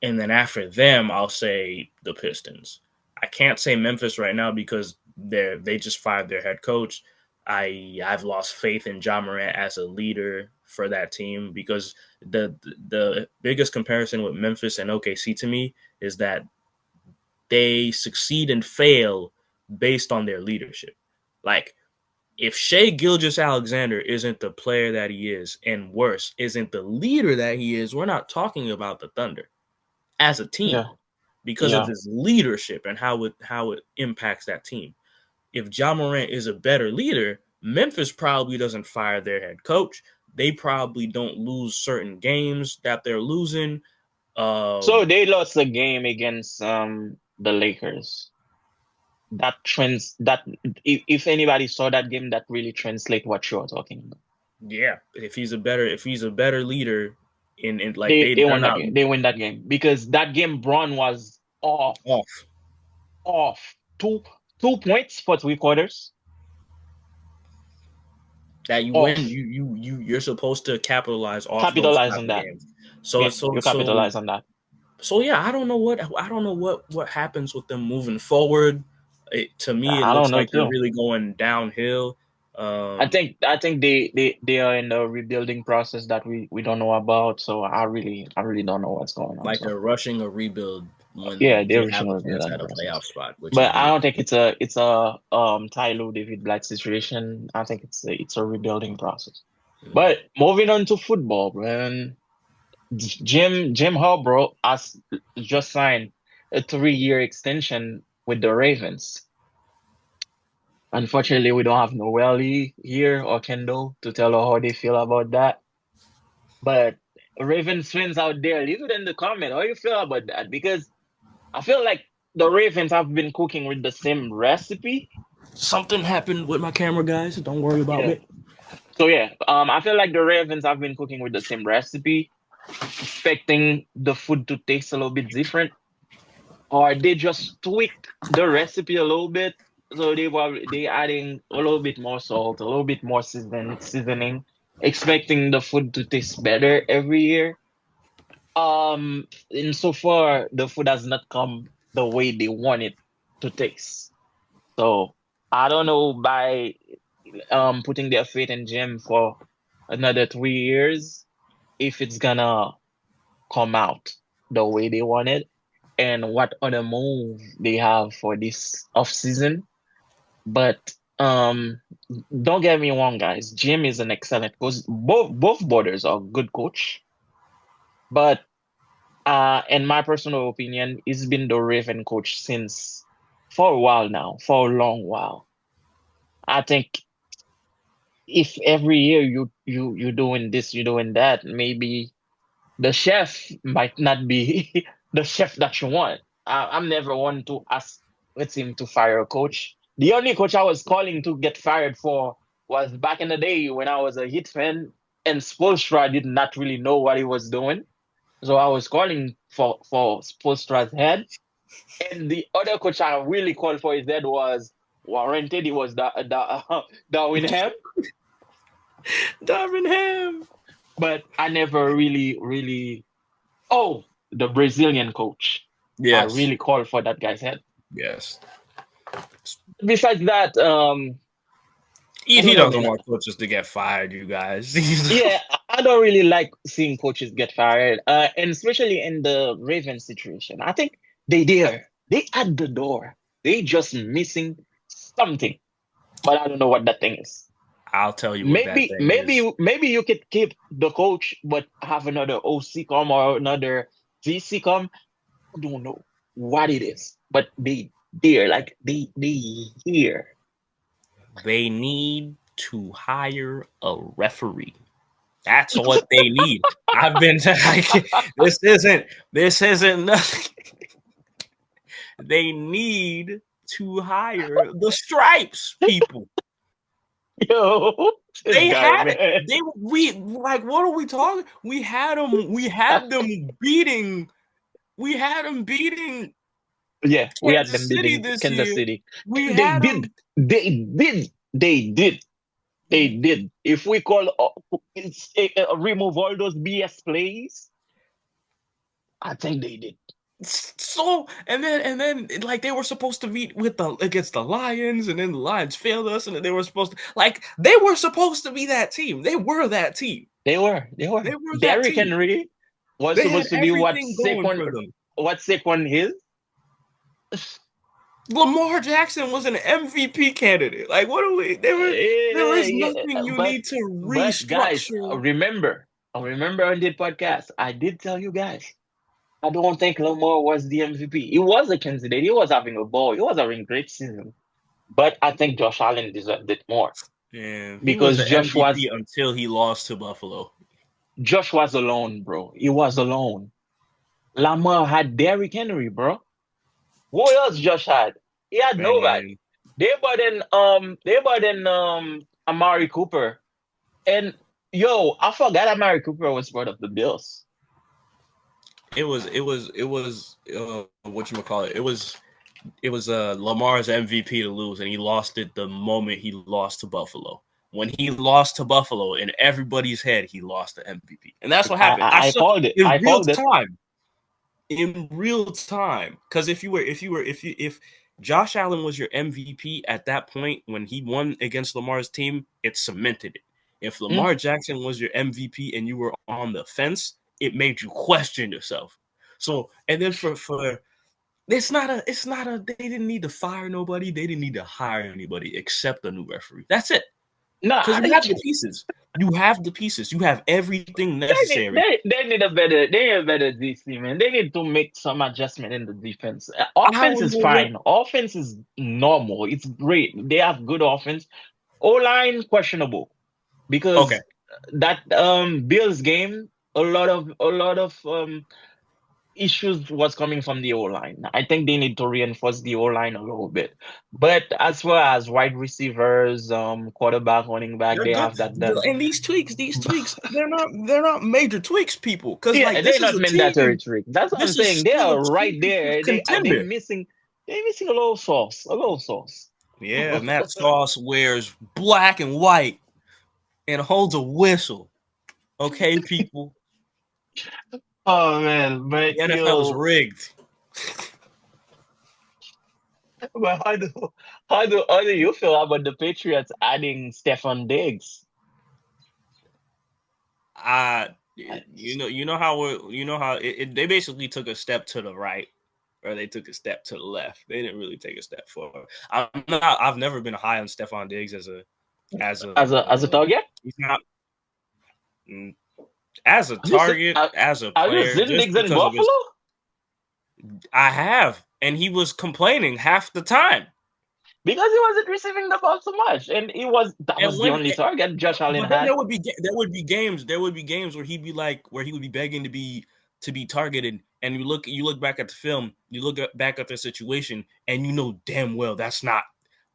and then after them, I'll say the Pistons. I can't say Memphis right now because they just fired their head coach. I've lost faith in John Morant as a leader for that team because the biggest comparison with Memphis and OKC to me is that they succeed and fail based on their leadership. Like if Shea Gilgis Alexander isn't the player that he is, and worse, isn't the leader that he is, we're not talking about the Thunder as a team Yeah, because of yeah. his leadership and how it impacts that team. If John Morant is a better leader, Memphis probably doesn't fire their head coach. They probably don't lose certain games that they're losing. So they lost a game against the Lakers. That trends that if anybody saw that game, that really translate what you're talking about. Yeah, if he's a better leader, in like They they're won that not game. They win that game because that game Bron was off. off. Two points for 3 quarters. That you win, Off. you're supposed to capitalize off those Capitalize type on of that. games. So Yeah, so you so capitalize on that. so yeah, I don't know what happens with them moving forward. To me, it I don't looks know like they're too. really going downhill. I think they are in the rebuilding process that we don't know about. So I really don't know what's going on. Like So they're rushing a rebuild yeah, when they're they have reaching a a chance rebuilding at a process. playoff spot, which is But I really don't think it's a Tyler David Black situation. I think it's a rebuilding process. mm, But moving on to football, man. Jim Harbaugh has just signed a 3-year extension with the Ravens. Unfortunately, we don't have Noelle here or Kendall to tell her how they feel about that. But Ravens fans out there, leave it in the comment how you feel about that because I feel like the Ravens have been cooking with the same recipe. something happened with my camera, guys. Don't worry about Yeah. it. So yeah, I feel like the Ravens have been cooking with the same recipe, expecting the food to taste a little bit different, or they just tweak the recipe a little bit. So they adding a little bit more salt, a little bit more seasoning, expecting the food to taste better every year. And so far the food has not come the way they want it to taste. So I don't know by putting their faith in Jim for another 3 years if it's gonna come out the way they want it and what other move they have for this off season. But don't get me wrong, guys. Jim is an excellent coach. Both borders are good coach, but in my personal opinion, he's been the Raven coach since for a while now, for a long while. I think if every year you doing this, you doing that, maybe the chef might not be the chef that you want. I'm never one to ask let him to fire a coach. The only coach I was calling to get fired for was back in the day when I was a Heat fan and Spoelstra did not really know what he was doing. So I was calling for Spoelstra's head. And the other coach I really called for his head was warranted. He was Darwin Ham. Darvin Ham. But I never really. Oh, the Brazilian coach. I Yes. really called for that guy's head. Yes. Besides that, I He don't know, doesn't man. want coaches to get fired, you guys. Yeah, I don't really like seeing coaches get fired, and especially in the Ravens situation. I think they at the door. They just missing something, but I don't know what that thing is. I'll tell you what that Maybe, thing is. maybe you could keep the coach, but have another OC come or another GC come. I don't know what it is, but they're like they here. They need to hire a referee. That's what they need. I've been like, this isn't nothing. They need to hire the stripes people. Yo, this They guy, had it. man. We like, what are we talking? We had them beating Yeah, we had them Kansas City beating this Kansas year. City. We And they had did. them. They did. They did. They did. If we call remove all those BS plays, I think they did. So and then like they were supposed to meet with the against the Lions, and then the Lions failed us, and then they were supposed to be that team. They were that team. They were. They They were. were that Derrick team. Henry was They had supposed to be everything going for them. What Saquon is. Lamar Jackson was an MVP candidate. Like, what are we? There Yeah, is yeah. nothing you But need to guys, restructure. remember on the podcast, I did tell you guys. I don't think Lamar was the MVP. He was a candidate. He was having a ball. He was having a great season. But I think Josh Allen deserved it more Yeah, he was because the MVP until he lost to Buffalo. Josh was alone, bro. He was alone. Lamar had Derrick Henry, bro. Who else Josh had? He had nobody. Man, They brought in Amari Cooper. And yo, I forgot Amari Cooper was part of the Bills. it was what you call it. It was Lamar's MVP to lose, and he lost it the moment he lost to Buffalo. When he lost to Buffalo, in everybody's head, he lost the MVP, and that's what happened. I called it. In I real called it. time. In real time, because if Josh Allen was your MVP at that point when he won against Lamar's team, it cemented it. If Hmm? Lamar Jackson was your MVP and you were on the fence, it made you question yourself. So, and then for it's not a they didn't need to fire nobody, they didn't need to hire anybody except a new referee. That's it. No, Because you have the pieces. You have the pieces. You have everything necessary. they need a better DC, man. They need to make some adjustment in the defense. I Offense don't is know what. fine. Offense is normal. It's great. They have good offense. O line questionable Okay. because that Bills game, a lot of issues was coming from the O line. I think they need to reinforce the O line a little bit. But as far as wide receivers, quarterback, running back, They're they good. have that done. And these tweaks, they're not major tweaks, people. Because Yeah, like they're not mandatory trick. That's what I'm this is saying. They still a are right championship there. They contender. missing a little sauce. A little sauce. Yeah, Matt Sauce wears black and white and holds a whistle. Okay, people. Oh man, but The NFL is rigged. but how do you feel about the Patriots adding Stefon Diggs? Uh I- they basically took a step to the right, or they took a step to the left. They didn't really take a step forward. I've never been high on Stefon Diggs As a target? he's not mm, as a Have you seen, target, as a have you player, seen just Diggs in because of Buffalo? his. I have, and he was complaining half the time. Because he wasn't receiving the ball so much, and that And was the when, only target Josh Allen but then had. there would be games where where he would be begging to be targeted, and you look back at the film, back at the situation, and you know damn well that's not.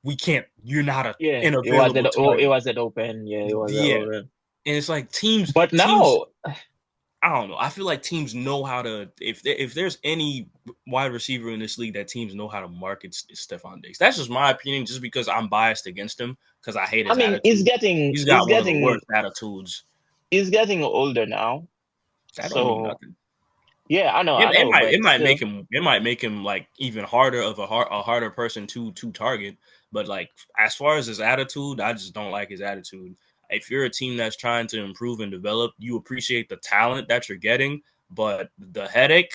We can't. You're not Yeah, an it was available at it target. was at open. Yeah, it was at Yeah, open. and it's like But teams. now, I don't know. I feel like teams know how to. If there's any wide receiver in this league that teams know how to market, is Stefon Diggs. That's just my opinion, just because I'm biased against him because I hate I his mean, attitude. He's got one of the worst attitudes. he's getting older now. That don't mean So nothing. yeah, It, I it know, might but it might still, make him like even harder of a harder person to target. But like as far as his attitude, I just don't like his attitude. If you're a team that's trying to improve and develop, you appreciate the talent that you're getting, but the headache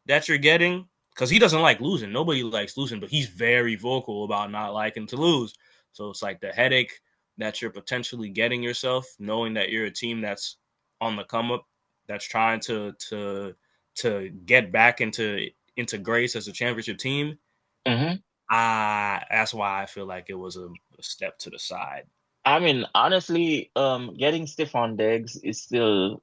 that you're getting, because he doesn't like losing. Nobody likes losing, but he's very vocal about not liking to lose. So it's like the headache that you're potentially getting yourself, knowing that you're a team that's on the come up, that's trying to get back into grace as a championship team. Hmm. That's why I feel like it was a step to the side. I mean, honestly, getting Stefon Diggs is still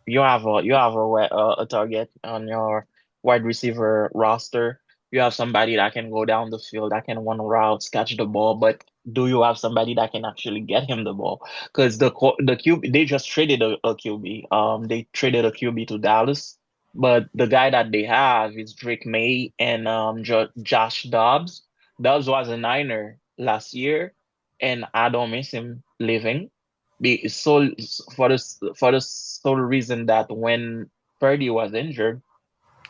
you have a target on your wide receiver roster. You have somebody that can go down the field, that can run routes, catch the ball, but do you have somebody that can actually get him the ball? Because the QB they just traded a QB. They traded a QB to Dallas, but the guy that they have is Drake May and Josh Dobbs. Dobbs was a Niner last year, and I don't miss him leaving be sole for the sole reason that when Purdy was injured,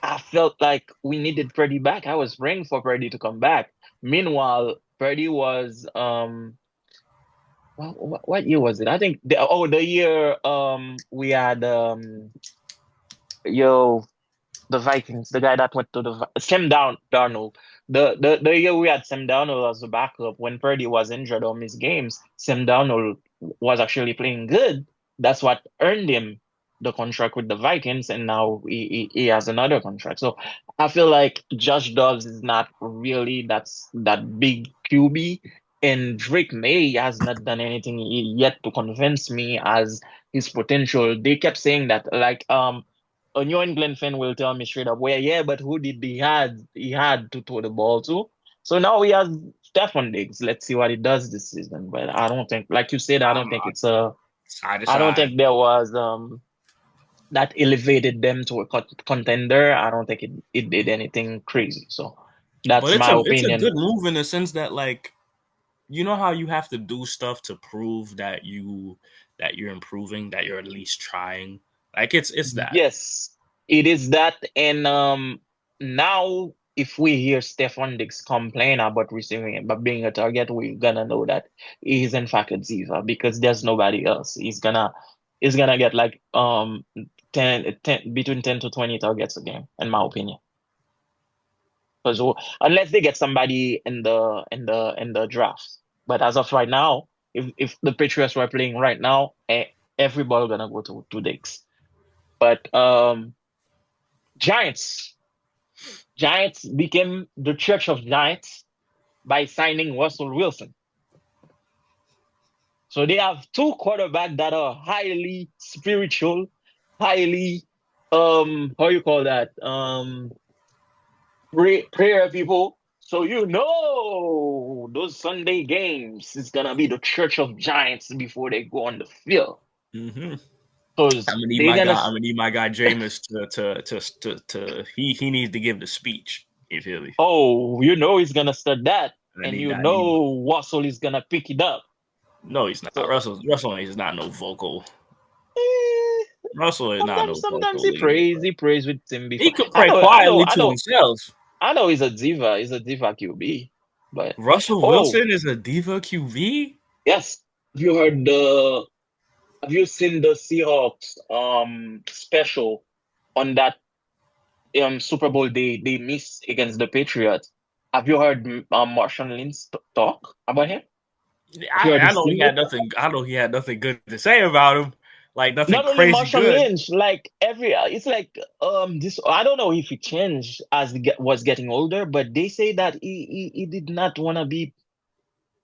I felt like we needed Purdy back. I was praying for Purdy to come back. Meanwhile, Purdy was what year was it? I think the year we had yo the Vikings, the guy that went to Sam Darnold. The year we had Sam Darnold as a backup when Purdy was injured or missed games, Sam Darnold was actually playing good. That's what earned him the contract with the Vikings, and now he has another contract. So I feel like Josh Dobbs is not really that big QB, and Drake May has not done anything yet to convince me as his potential. They kept saying that like a New England fan will tell me straight up, well, yeah, but who did he had to throw the ball to? So now we have Stefon Diggs. Let's see what he does this season. But I don't think, like you said, I don't think I'm it's a. side to I don't side. think there was that elevated them to a contender. I don't think it did anything crazy. So But that's my it's a opinion. good move in the sense that, like, you know how you have to do stuff to prove that you're improving, that you're at least trying. Like it's that. Yes, it is that. And now if we hear Stefan Diggs complain about receiving about being a target, we're gonna know that he is in fact a diva because there's nobody else. He's gonna get like 10 between 10 to 20 targets a game, in my opinion. Because unless they get somebody in the draft. But as of right now, if the Patriots were playing right now, every ball gonna go to Diggs. But Giants. Giants became the Church of Giants by signing Russell Wilson. So they have two quarterbacks that are highly spiritual, highly how you call that? Prayer people. So you know those Sunday games is gonna be the Church of Giants before they go on the field. Mm-hmm. Because they're gonna I'm gonna need my guy Jameis to he needs to give the speech. You feel me? he's gonna start that. And I need Russell is gonna pick it up. No, he's not. So Russell is not no vocal. eh, Russell is not sometimes no sometimes vocal he leader, prays bro. he prays with Tim He before. could I pray know I know quietly I to know himself. I know he's a diva QB. But Russell oh Wilson is a diva QB. yes. Have you heard the have you seen the Seahawks special on that Super Bowl they missed against the Patriots? Have you heard Marshawn Lynch talk about him? Have you heard I his know he had teammate? nothing. I know he had nothing good to say about him. Like nothing Not only crazy Marshawn good. Lynch, like it's like this. I don't know if he changed as was getting older, but they say that he did not want to be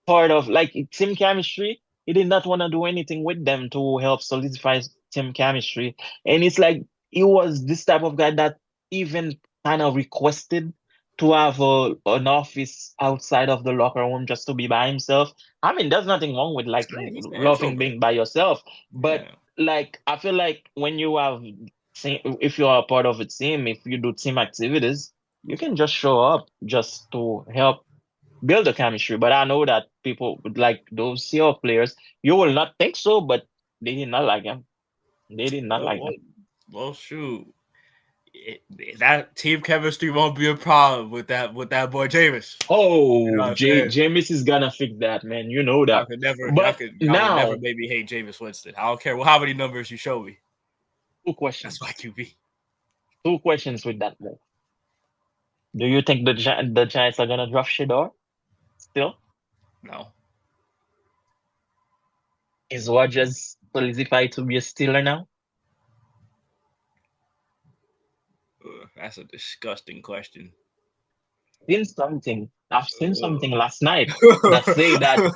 part of like team chemistry. He did not want to do anything with them to help solidify team chemistry, and it's like he was this type of guy that even kind of requested to have an office outside of the locker room just to be by himself. I mean, there's nothing wrong with liking He's an loving introvert. being by yourself, but Yeah. like I feel like when you have if you are a part of a team, if you do team activities, you can just show up just to help build a chemistry. But I know that people like those Seahawks players, you will not think so, but they did not like him. They did not Well, like well, him. well shoot. That team chemistry won't be a problem with that boy Jameis. You know Oh, what I'm saying? Jameis is gonna fix that, man. You know that. But Y'all could never now, make me hate Jameis Winston. I don't care how many numbers you show me. two That's my questions. QB. Two questions with that move. Do you think the Giants are gonna draft Shedeur still? No, Is Rodgers solidified to be a Steeler now? That's a disgusting question. I've seen something last night that say that,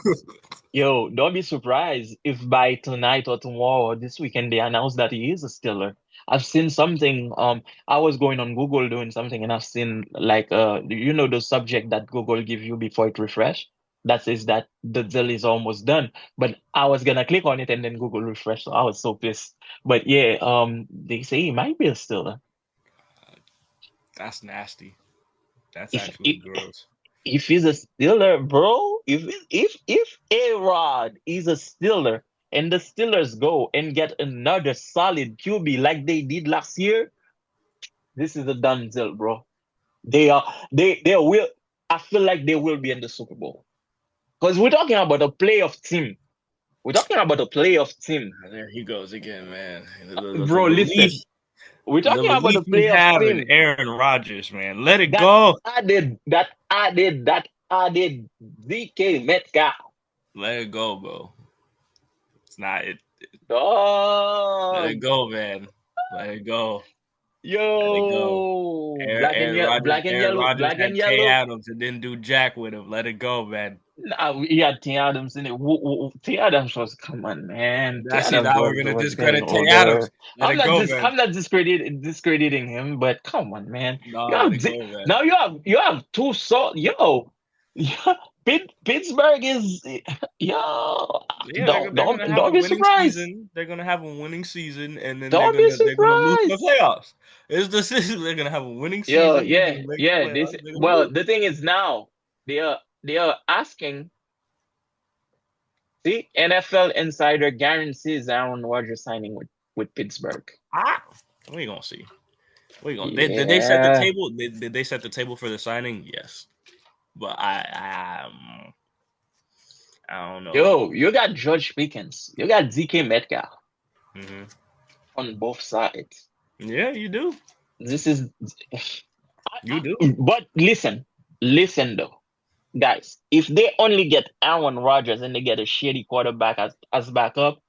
yo, don't be surprised if by tonight or tomorrow or this weekend they announce that he is a Steeler. I've seen something. I was going on Google doing something, and I've seen like the subject that Google give you before it refresh that says that the deal is almost done. But I was gonna click on it and then Google refresh, so I was so pissed. But yeah, they say he might be a Steeler. That's nasty. That's If actually gross. if he's a Steeler, bro, if A-Rod is a Steeler and the Steelers go and get another solid QB like they did last year, this is a done deal, bro. They will. I feel like they will be in the Super Bowl because we're talking about a playoff team. We're talking about a playoff team, There he goes again, man. The bro. Listen, belief, we're the talking about belief a you playoff have in team Aaron Rodgers, man. Let it that go. added DK Metcalf. Let it go, bro. It's not it. Let it Dog. go, man. Let it go. Let it go. Yo, black and yellow, black and Aaron yellow, Rodgers black and had Tay yellow. Adams and didn't do jack with him. Let it go, man. Nah, he had T. Adams in it. T. Adams was, come on, man. T. I see Adams now we're gonna was getting discredit Tay Adams. older. Let it go, man. I'm not discrediting him, but come on, man. No, You let have it go, man. now you have two yeah, Pittsburgh is yo. Yeah, they're gonna have a Don't be winning surprised. season. They're gonna have a winning season, and then Don't be they're gonna lose in the surprised. playoffs. It's the season they're gonna have a winning Yo, season. They're yeah, gonna make the yeah. playoffs. They're gonna Well, lose. the thing is now they are asking. See, NFL Insider guarantees Aaron Rodgers signing with Pittsburgh. Ah, we gonna see. We gonna did they set the Yeah. table? Did they set the table for the signing? Yes, but I don't know, Yo, bro. you got George Pickens. You got DK Metcalf Hmm. on both sides. Yeah, you do. This is, You do. but listen though, guys. If they only get Aaron Rodgers and they get a shitty quarterback as backup,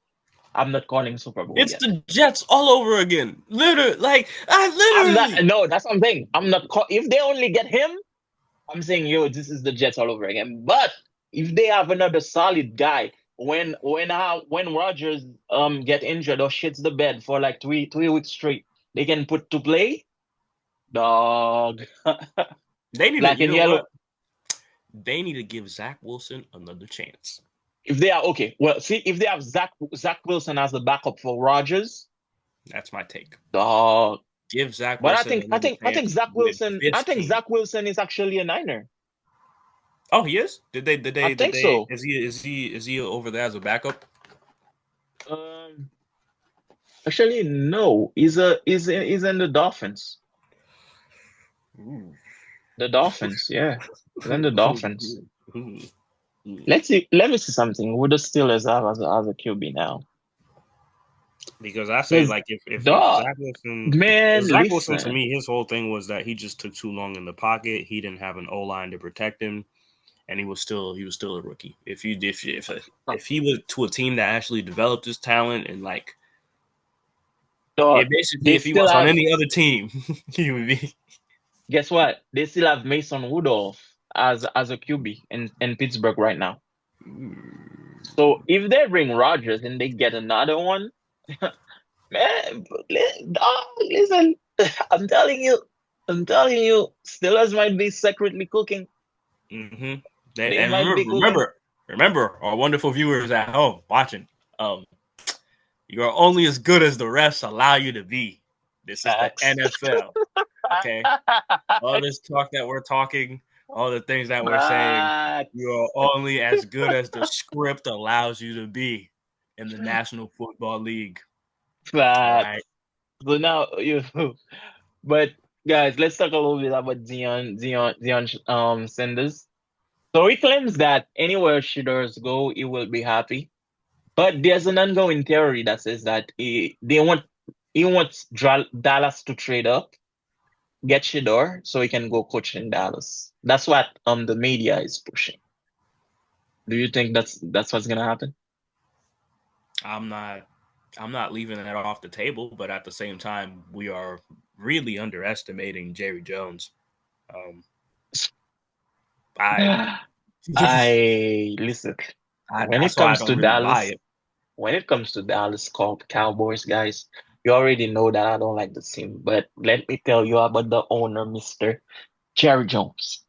I'm not calling Super Bowl It's yet. the Jets all over again. Literally, like I I'm not. literally. No, that's what I'm saying. I'm not. If they only get him, I'm saying, yo, this is the Jets all over again. But if they have another solid guy, when Rodgers get injured or shits the bed for like three weeks straight, they can put to play. Dog. They need to. Black You and know yellow. what? They need to give Zach Wilson another chance. If they are okay, well, see, if they have Zach Wilson as the backup for Rodgers, That's my take. dog. Give Zach But Wilson another I think chance with I this think team. Zach Wilson is actually a Niner. Oh, he is. I Did think they? so. Is he over there as a backup? Um, Actually, no. He's in the Dolphins. Ooh. The Dolphins, yeah. Then the Dolphins. Ooh. Let's see. Let me see something. Who the Steelers have as a QB now? Because I say Because like if dog, Zach Wilson, man, because Zach Wilson to listen, me his whole thing was that he just took too long in the pocket. He didn't have an O line to protect him, and he was still a rookie. If he was to a team that actually developed his talent and like dog. it basically They if he still was on have. any other team, he would be. Guess what? They still have Mason Rudolph as a QB in Pittsburgh right now. So if they bring Rodgers and they get another one, man, dog, listen, I'm telling you, Steelers might be secretly cooking. Mm-hmm. They And might be cooking. remember, our wonderful viewers at home watching. You are only as good as the refs allow you to be. This is the Facts. NFL. Okay, all this talk that we're talking, all the things that we're saying, you Facts. are only as good as the script allows you to be in the National Football League. All right. Facts. So now but guys, let's talk a little bit about Deion Sanders. So he claims that anywhere Shedeurs go, he will be happy. But there's an ongoing theory that says that he wants Dallas to trade up, get Shedeur, so he can go coach in Dallas. That's what the media is pushing. Do you think that's what's gonna happen? I'm not leaving that off the table, but at the same time, we are really underestimating Jerry Jones. I I listen. When it that's why I comes don't to really buy Dallas, it. when it comes to Dallas Cowboys, guys, you already know that I don't like the team. But let me tell you about the owner, Mr. Jerry Jones.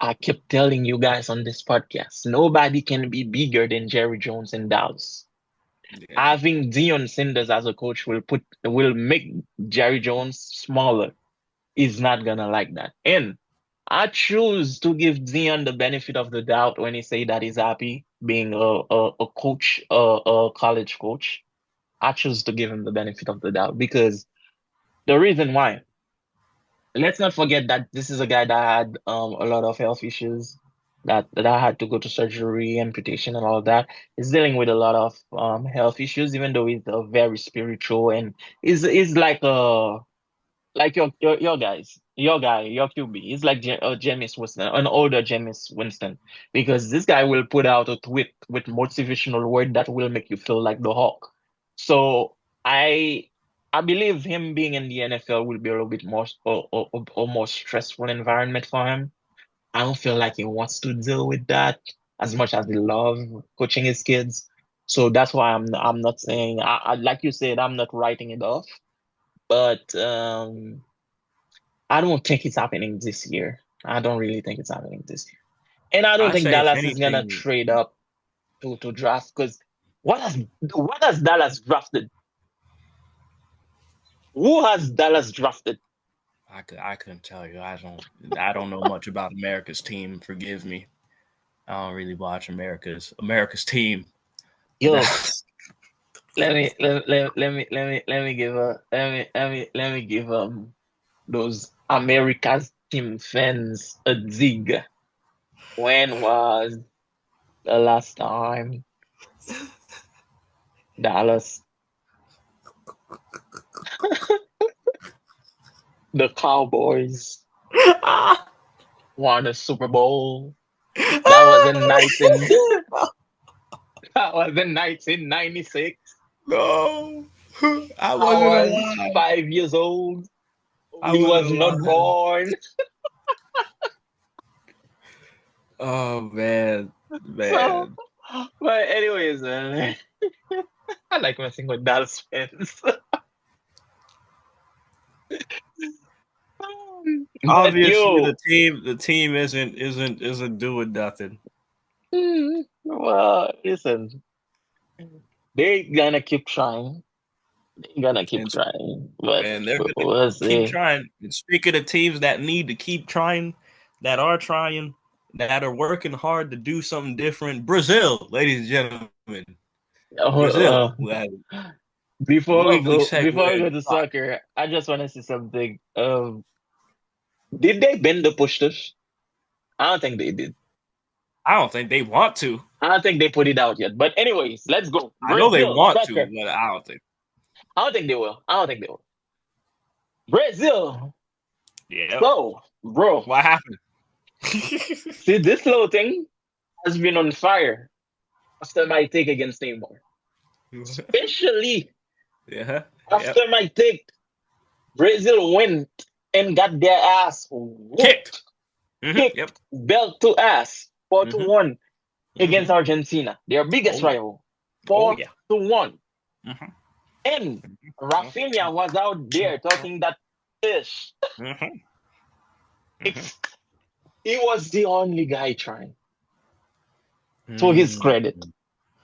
I kept telling you guys on this podcast, nobody can be bigger than Jerry Jones in Dallas. Yeah, Having Deion Sanders as a coach will make Jerry Jones smaller. He's not gonna like that. And I choose to give Deion the benefit of the doubt when he say that he's happy being a coach, a college coach. I choose to give him the benefit of the doubt because the reason why, let's not forget that this is a guy that had a lot of health issues, that had to go to surgery, amputation, and all that. He's dealing with a lot of health issues, even though he's very spiritual and is like your guys, your guy, your QB. He's like Jameis Winston, an older Jameis Winston, because this guy will put out a tweet with motivational word that will make you feel like the Hawk. So I I believe him being in the NFL will be a little bit more or more stressful environment for him. I don't feel like he wants to deal with that as much as he loves coaching his kids. So that's why I'm not saying like you said, I'm not writing it off, but I don't think it's happening this year. I don't really think it's happening this year. And I don't I think say if Dallas is gonna anything, trade up to draft because what has Dallas drafted? Who has Dallas drafted? I couldn't tell you. I don't know much about America's team. Forgive me. I don't really watch America's team. Yo, That's let me give those America's team fans a dig. When was the last time Dallas, the Cowboys, won a Super Bowl? That was in 19 that was in 1996. no. I I wasn't was alive. 5 years old. I He wasn't was not alive. born. Oh man, So, man. but anyways, I like messing with Dallas fans. But Obviously, yo, the team isn't doing nothing. well, listen, they gonna keep trying. They gonna keep And trying. But and they're gonna we'll keep see. trying. And speaking of teams that need to keep trying, that are trying, that are working hard to do something different, Brazil, ladies and gentlemen, Brazil, Uh, who had a lovely before we segue go in to soccer. soccer, I just want to say something. Did they bend the push tush? I don't think they did. I don't think they want to. I don't think they put it out yet. But anyways, let's go. I know they Brazil, want to, soccer. but I don't think. I don't think they will. I don't think they will. Brazil. Yeah. So, bro, What happened? see this little thing has been on fire after my take against Neymar. Especially Yeah. Yep. after my take, Brazil went and got their ass Kicked. whooped, Yep. kicked, belt to ass, 4 to hmm 1 against hmm Argentina, their biggest Oh yeah. rival. Oh 4 yeah. to 1. hmm And hmm Rafinha was out there talking that ish. hmm It's, he was the only guy trying. To his hmm credit.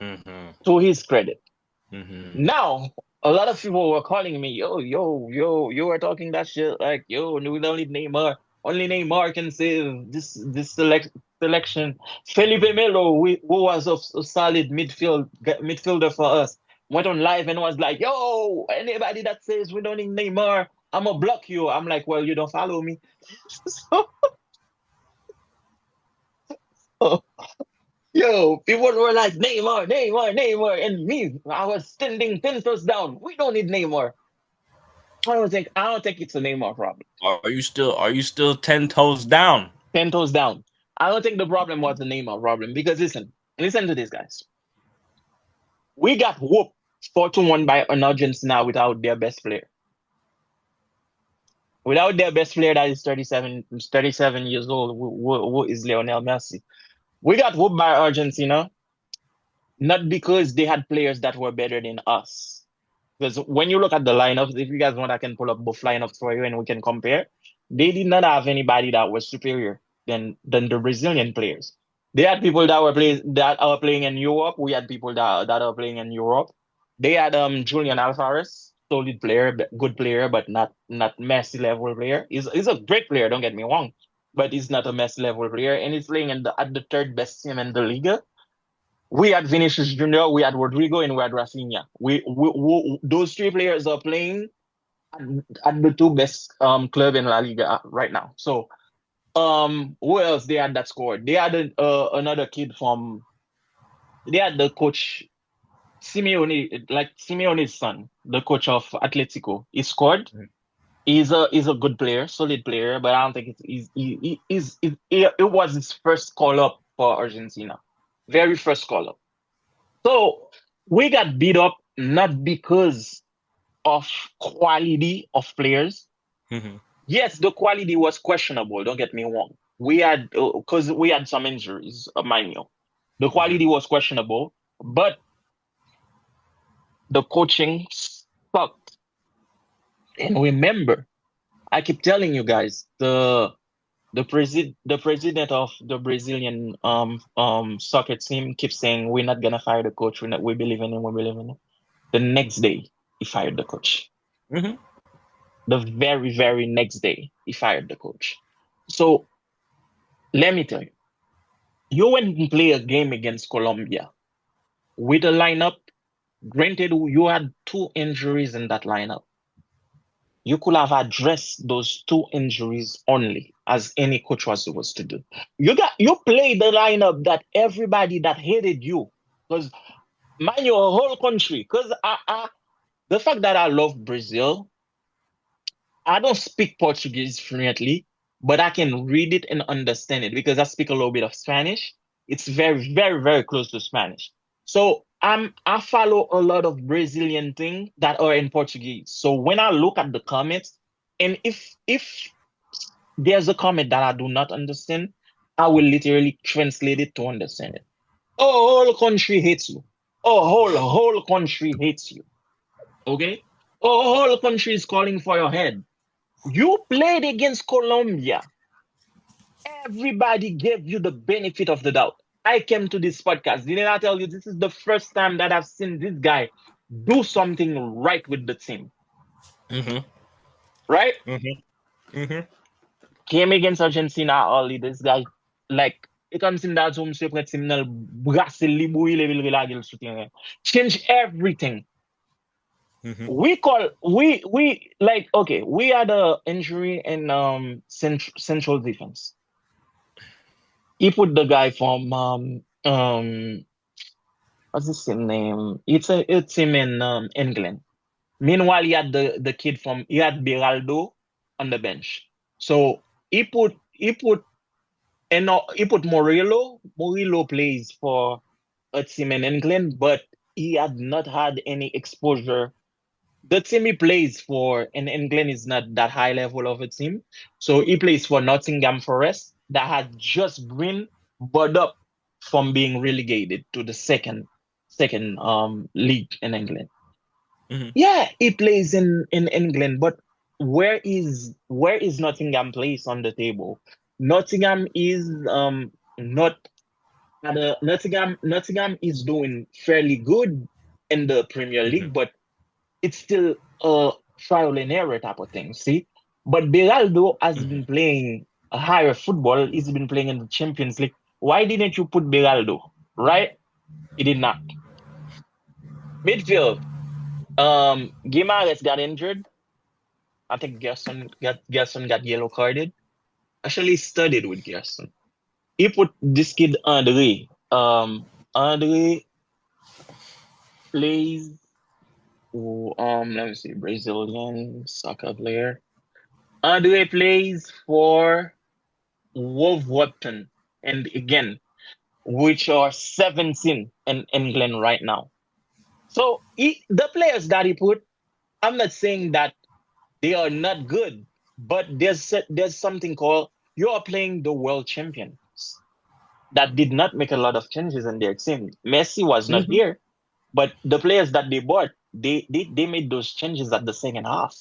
hmm To his credit. hmm Now, a lot of people were calling me, yo, you were talking that shit like, yo, we don't need Neymar. Only Neymar can save this selection. Felipe Melo, who was a solid midfielder for us, went on live and was like, yo, anybody that says we don't need Neymar, I'm gonna block you. I'm like, well, you don't follow me. So, yo, people were like, Neymar, Neymar, Neymar. And me, I was standing 10 toes down. We don't need Neymar. I don't think it's a Neymar problem. Are you still 10 toes down? 10 toes down. I don't think the problem was the Neymar problem because listen to this, guys. We got whooped 4-1 by an Argentina without their best player. Without their best player that is 37 years old, who is Lionel Messi. We got whooped by Argentina, not because they had players that were better than us. Because when you look at the lineups, if you guys want, I can pull up both lineups for you and we can compare. They did not have anybody that was superior than the Brazilian players. They had people that are playing in Europe. We had people that are playing in Europe. They had Julian Alvarez, solid player, good player, but not Messi level player. He's a great player, don't get me wrong, but he's not a Messi level player, and he's playing at the third best team in the league. We had Vinicius Junior, we had Rodrigo, and we had Rafinha. Those three players are playing at, at the two best club in La Liga right now. So who else they had that scored? They had another kid from. They had the coach Simeone, like Simeone's son, the coach of Atletico. He scored. He's a good player, solid player, but I don't think it was his first call up for Argentina, very first call up. So we got beat up not because of quality of players. Mm-hmm. Yes, the quality was questionable. Don't get me wrong. We had because we had some injuries, mind you. The Mm-hmm. quality was questionable, but the coaching sucked. And remember, I keep telling you guys, the president of the Brazilian soccer team keeps saying we're not gonna fire the coach. We believe in him. We believe in him. The next day, he fired the coach. Mm-hmm. The very, very next day, he fired the coach. So let me tell you, you went and play a game against Colombia with a lineup. Granted, you had two injuries in that lineup. You could have addressed those two injuries only, as any coach was supposed to do. You played the lineup that everybody that hated you, because mind your whole country. Because the fact that I love Brazil, I don't speak Portuguese fluently, but I can read it and understand it because I speak a little bit of Spanish. It's very, very, very close to Spanish. So I follow a lot of Brazilian things that are in Portuguese. So when I look at the comments, and if there's a comment that I do not understand, I will literally translate it to understand it. Oh, whole country hates you. Oh, whole country hates you. Okay? Oh, whole country is calling for your head. You played against Colombia. Everybody gave you the benefit of the doubt. I came to this podcast. Didn't I tell you this is the first time that I've seen this guy do something right with the team? Mm-hmm. Right? Mm-hmm. Mm-hmm. Came against Argentina early. This guy, like, e kam si mda tou mse pret si mnel brase li bou ile vil relage sou terrain. Change everything. Mm-hmm. We like okay, we had a injury in central defense. He put the guy from what's his name? It's him in England. Meanwhile, he had Beraldo on the bench. So he put Murillo. Murillo plays for a team in England, but he had not had any exposure. The team he plays for in England is not that high level of a team. So he plays for Nottingham Forest that had just been brought up from being relegated to the second league in England. Mm-hmm. Yeah, he plays in England, but where is Nottingham placed on the table? Nottingham is not Nottingham is doing fairly good in the Premier Mm-hmm. League, but it's still a trial and error type of thing. See, but Beraldo has Mm-hmm. been playing a higher football. He's been playing in the Champions League. Why didn't you put Beraldo? Right? He did not. Midfield. Gimares got injured. I think Gerson got yellow carded. Actually studied with Gerson. He put this kid Andre. Andre plays. Let me see, Brazilian soccer player. Andre plays for Wolverhampton, and again, which are 17 in England right now. So the players that he put, I'm not saying that they are not good, but there's something called you are playing the world champions that did not make a lot of changes in their team. Messi was not Mm-hmm. here, but the players that they bought, they made those changes at the second half.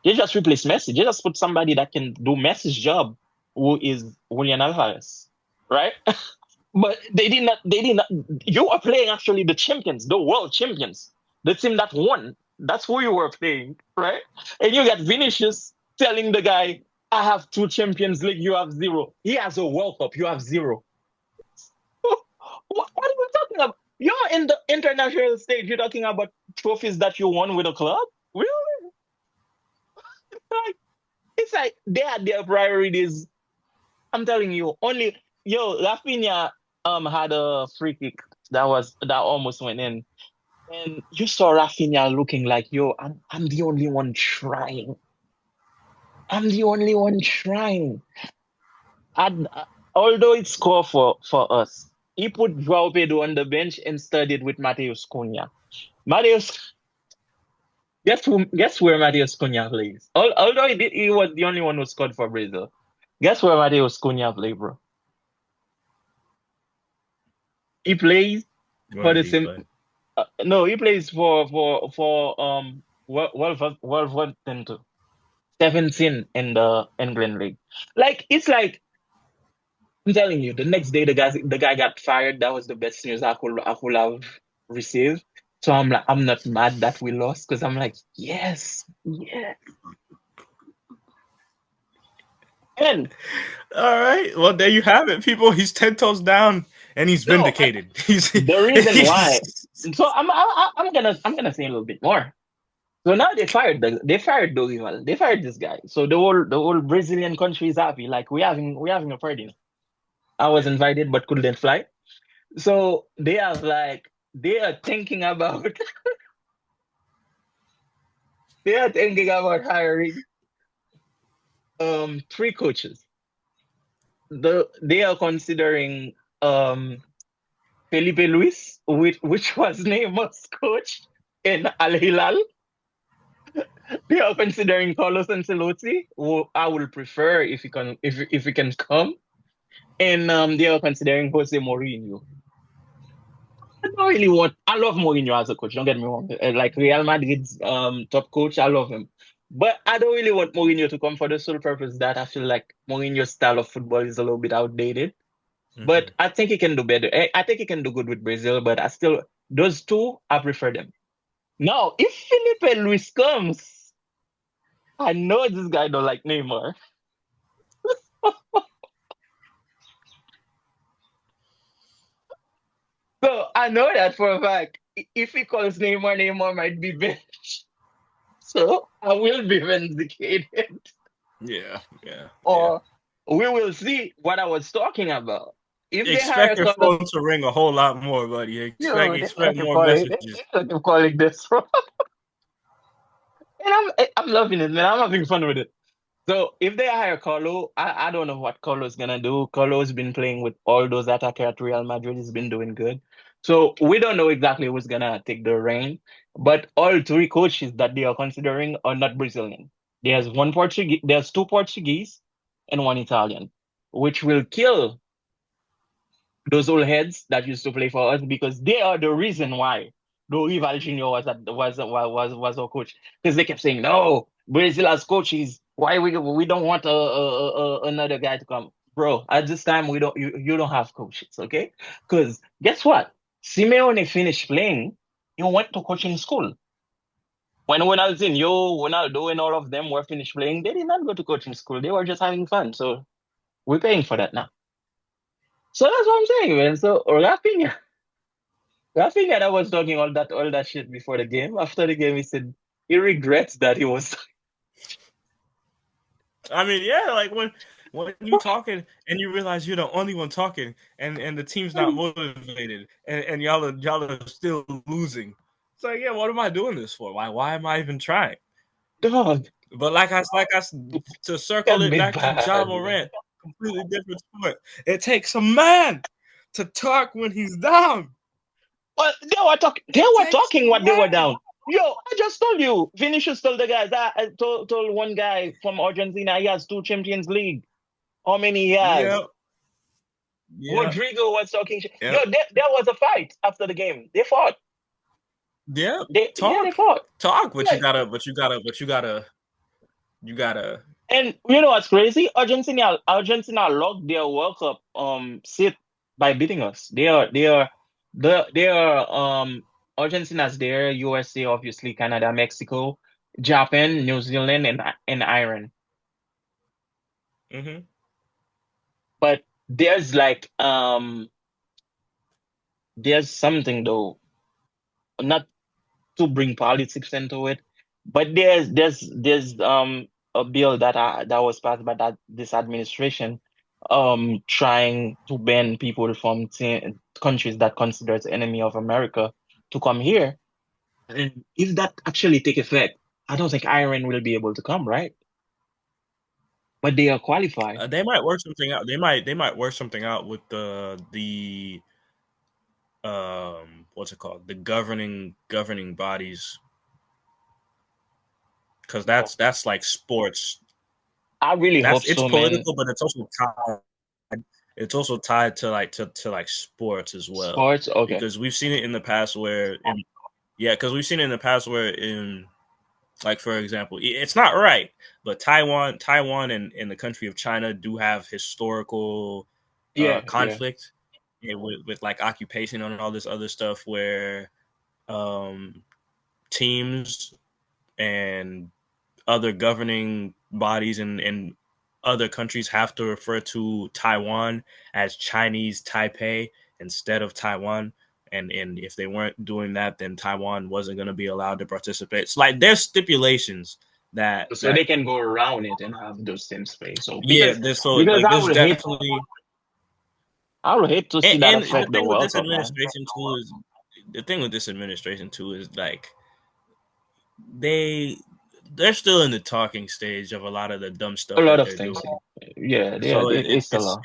They just replaced Messi. They just put somebody that can do Messi's job, who is Julian Alvarez, right? But they did not. They did not. You are playing actually the champions, the world champions, the team that won. That's who you were playing, right? And you got Vinicius telling the guy, "I have two Champions League. You have zero. He has a World Cup. You have zero." What are you talking about? You're in the international stage. You're talking about trophies that you won with a club. Really? Like, it's like they had their priorities. I'm telling you, only Rafinha had a free kick that almost went in. And you saw Rafinha looking like, I'm the only one trying. I'm the only one trying. And although it scored for us, he put João Pedro on the bench and started with Mateus Cunha. Mateus, guess where Mateus Cunha plays? Although he was the only one who scored for Brazil. Guess where Mateus Cunha plays, bro? He plays Where for the did he same. play? No, he plays for Wolverhampton 17 in the England league. Like it's like I'm telling you, the next day the guy got fired. That was the best news I could have received. So I'm like, I'm not mad that we lost because I'm like, yes, yes. And All right. Well, there you have it, people. He's 10 toes down and he's no, vindicated. He's, the reason why. he's So I'm gonna say a little bit more. So now they fired Dorival. They fired this guy. So the whole Brazilian country is happy. Like we having a party. I was invited but couldn't fly. So they are thinking about they are thinking about hiring three coaches. They are considering Filipe Luis, which was Neymar's coach in Al Hilal. They are considering Carlos Ancelotti, who I will prefer if he can come. And they are considering Jose Mourinho. I don't really want. I love Mourinho as a coach. Don't get me wrong. Like Real Madrid's top coach, I love him. But I don't really want Mourinho to come for the sole purpose that I feel like Mourinho's style of football is a little bit outdated. But Mhm. I think he can do better. I think he can do good with Brazil. But those two, I prefer them. Now, if Felipe Luis comes, I know this guy don't like Neymar. So I know that for a fact. If he calls Neymar, Neymar might be benched. So I will be vindicated. Yeah, yeah, yeah. Or we will see what I was talking about. If they hire Expect your Carlos, phone to ring a whole lot more, buddy. yo, they Expect keep more calling, messages. they keep calling this, bro. And I'm loving it, man. I'm having fun with it. So if they hire Carlo, I don't know what Carlo's gonna do. Carlo's been playing with all those attackers at Real Madrid. He's been doing good. So we don't know exactly who's gonna take the reign. But all three coaches that they are considering are not Brazilian. There's two Portuguese and one Italian, which will kill those old heads that used to play for us because they are the reason why Dorival Junior was our coach because they kept saying no, Brazil as coaches. Why we don't want another guy to come, bro? At this time you don't have coaches, okay? Because guess what? Simeone finished playing. He went to coaching school. When Ronaldo, and all of them were finished playing, they did not go to coaching school. They were just having fun. So we're paying for that now. So that's what I'm saying, man. So Rafinha that was talking all that shit before the game. After the game, he said he regrets that he was. I mean, yeah, like when you talking and you realize you're the only one talking, and the team's not motivated, and y'all are still losing. It's like, yeah, what am I doing this for? Why am I even trying? Dog, But to circle got it me back to bad, John man. Morant, completely different sport. It takes a man to talk when he's down. But they were talking what they were Yeah. down. Yo, I just told you, Vinicius told the guys. I told one guy from Argentina he has 2 Champions League. How many he has? Yep. Yep. Rodrigo was talking. Yo, Yep. there was a fight after the game. They fought. Yep. They Talk. fought. Talk, but you Like, gotta, but you gotta, but you gotta, you gotta. and you know what's crazy? Argentina locked their World Cup seat by beating us. They are Argentina's there, USA obviously, Canada, Mexico, Japan, New Zealand, and Iran. Hmm. But there's something though, not to bring politics into it, but there's a bill that was passed by this administration trying to ban people from countries that considers enemy of America to come here. And if that actually take effect, I don't think Iran will be able to come, right? But they are qualified. They might work something out. They might work something out with the what's it called, the governing bodies, because that's like sports. I really hope It's so, man. political, but it's also tied to like sports as well, Sports, okay. because we've seen it in the past where because we've seen it in the past where, in like, for example, it's not right, but Taiwan and the country of China do have historical Yeah, yeah. conflict, with like occupation and all this other stuff, where um, teams and other governing bodies and other countries have to refer to Taiwan as Chinese Taipei instead of Taiwan. And if they weren't doing that, then Taiwan wasn't going to be allowed to participate. It's like there's stipulations that So they can go around it and have those same space. So yeah, because this so because like I this would hate definitely. I would hate to see that And the affect the thing with World this Cup, man. administration too is like they they're still in the talking stage of a lot of the dumb A stuff lot that of they're things. doing. Yeah, So it's a lot.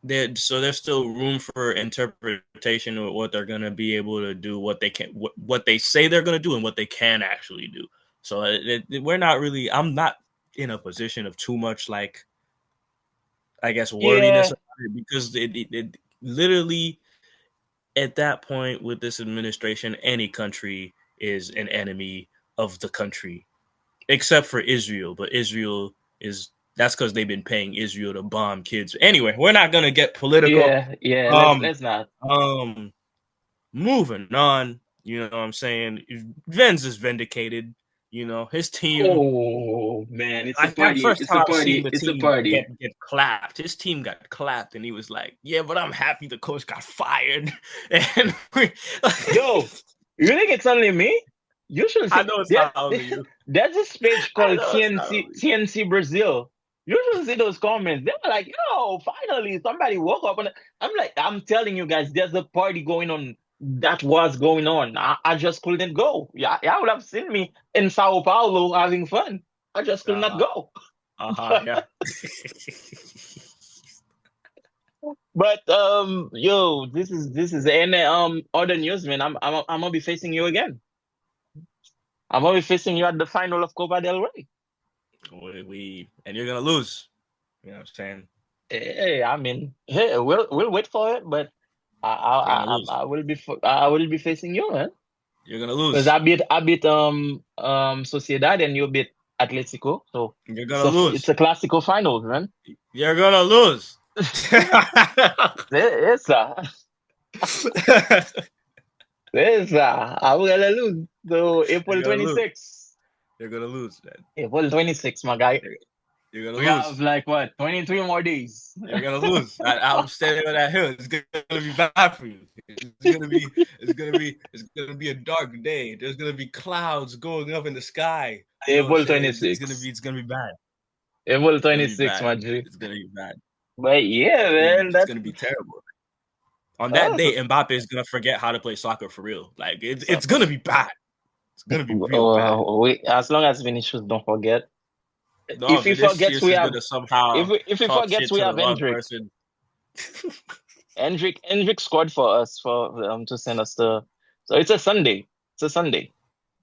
there's still room for interpretation of what they're gonna be able to do, what they say they're gonna do, and what they can actually do. So we're not really. I'm not in a position of too much, like, I guess, worriness Yeah, about it, because it literally, at that point with this administration, any country is an enemy of the country, except for Israel. But Israel is that's because they've been paying Israel to bomb kids. Anyway, we're not gonna get political. yeah. Let's Um, let's not. um, moving on. You know what I'm saying? Vens is vindicated. His team. Oh man, it's a Like, the party. first It's time a I've seen party. the It's a team get party. get clapped. His team got clapped, and he was like, "Yeah, but I'm happy the coach got fired." And Yo, you think it's only me? You should I see know it's not only you. there's this page I called know it's not TNC only you. TNC Brazil. You should see those comments. They were like, "Yo, finally somebody woke up." And I'm like, I'm telling you guys, there's a party going on. That was going on. I just couldn't go. Yeah, I would have seen me in Sao Paulo having fun. I just could not Uh-huh. go. Yeah. But yo, this is and other news, man. I'm gonna be facing you again. I'm gonna be facing you at the final of Copa del Rey. And you're gonna lose. You know what I'm saying? Hey, I mean, hey, we'll wait for it, but I You're gonna I lose. I will I will be facing you, man. You're gonna Because lose. I beat Sociedad and you beat Atletico, so You're it's gonna it's lose. a classical final, man. You're gonna lose. Esa, esa, I'm gonna lose. So You're April gonna lose. 26th, You're gonna lose, man. April 26th, my guy. You're gonna We have lose. like what, 23 more days. You're gonna lose. I'm standing on that hill. It's gonna be bad for you. It's gonna be a dark day. There's gonna be clouds going up in the sky. You know what I'm April saying? It's gonna 26th. be it's gonna be bad. April It's gonna be 26th, bad. my G. It's gonna be bad. But yeah, man, It's that's gonna be terrible. On that oh, day, Mbappe is gonna forget how to play soccer for real. Like, it's so, gonna be bad. It's gonna be real bad. as long as Vinicius don't forget. No, If he forgets, Vinicius we is have. gonna somehow If he talk forgets, shit we to the have wrong Hendrick. person. Hendrick scored for us to send us to. So it's a Sunday. It's a Sunday,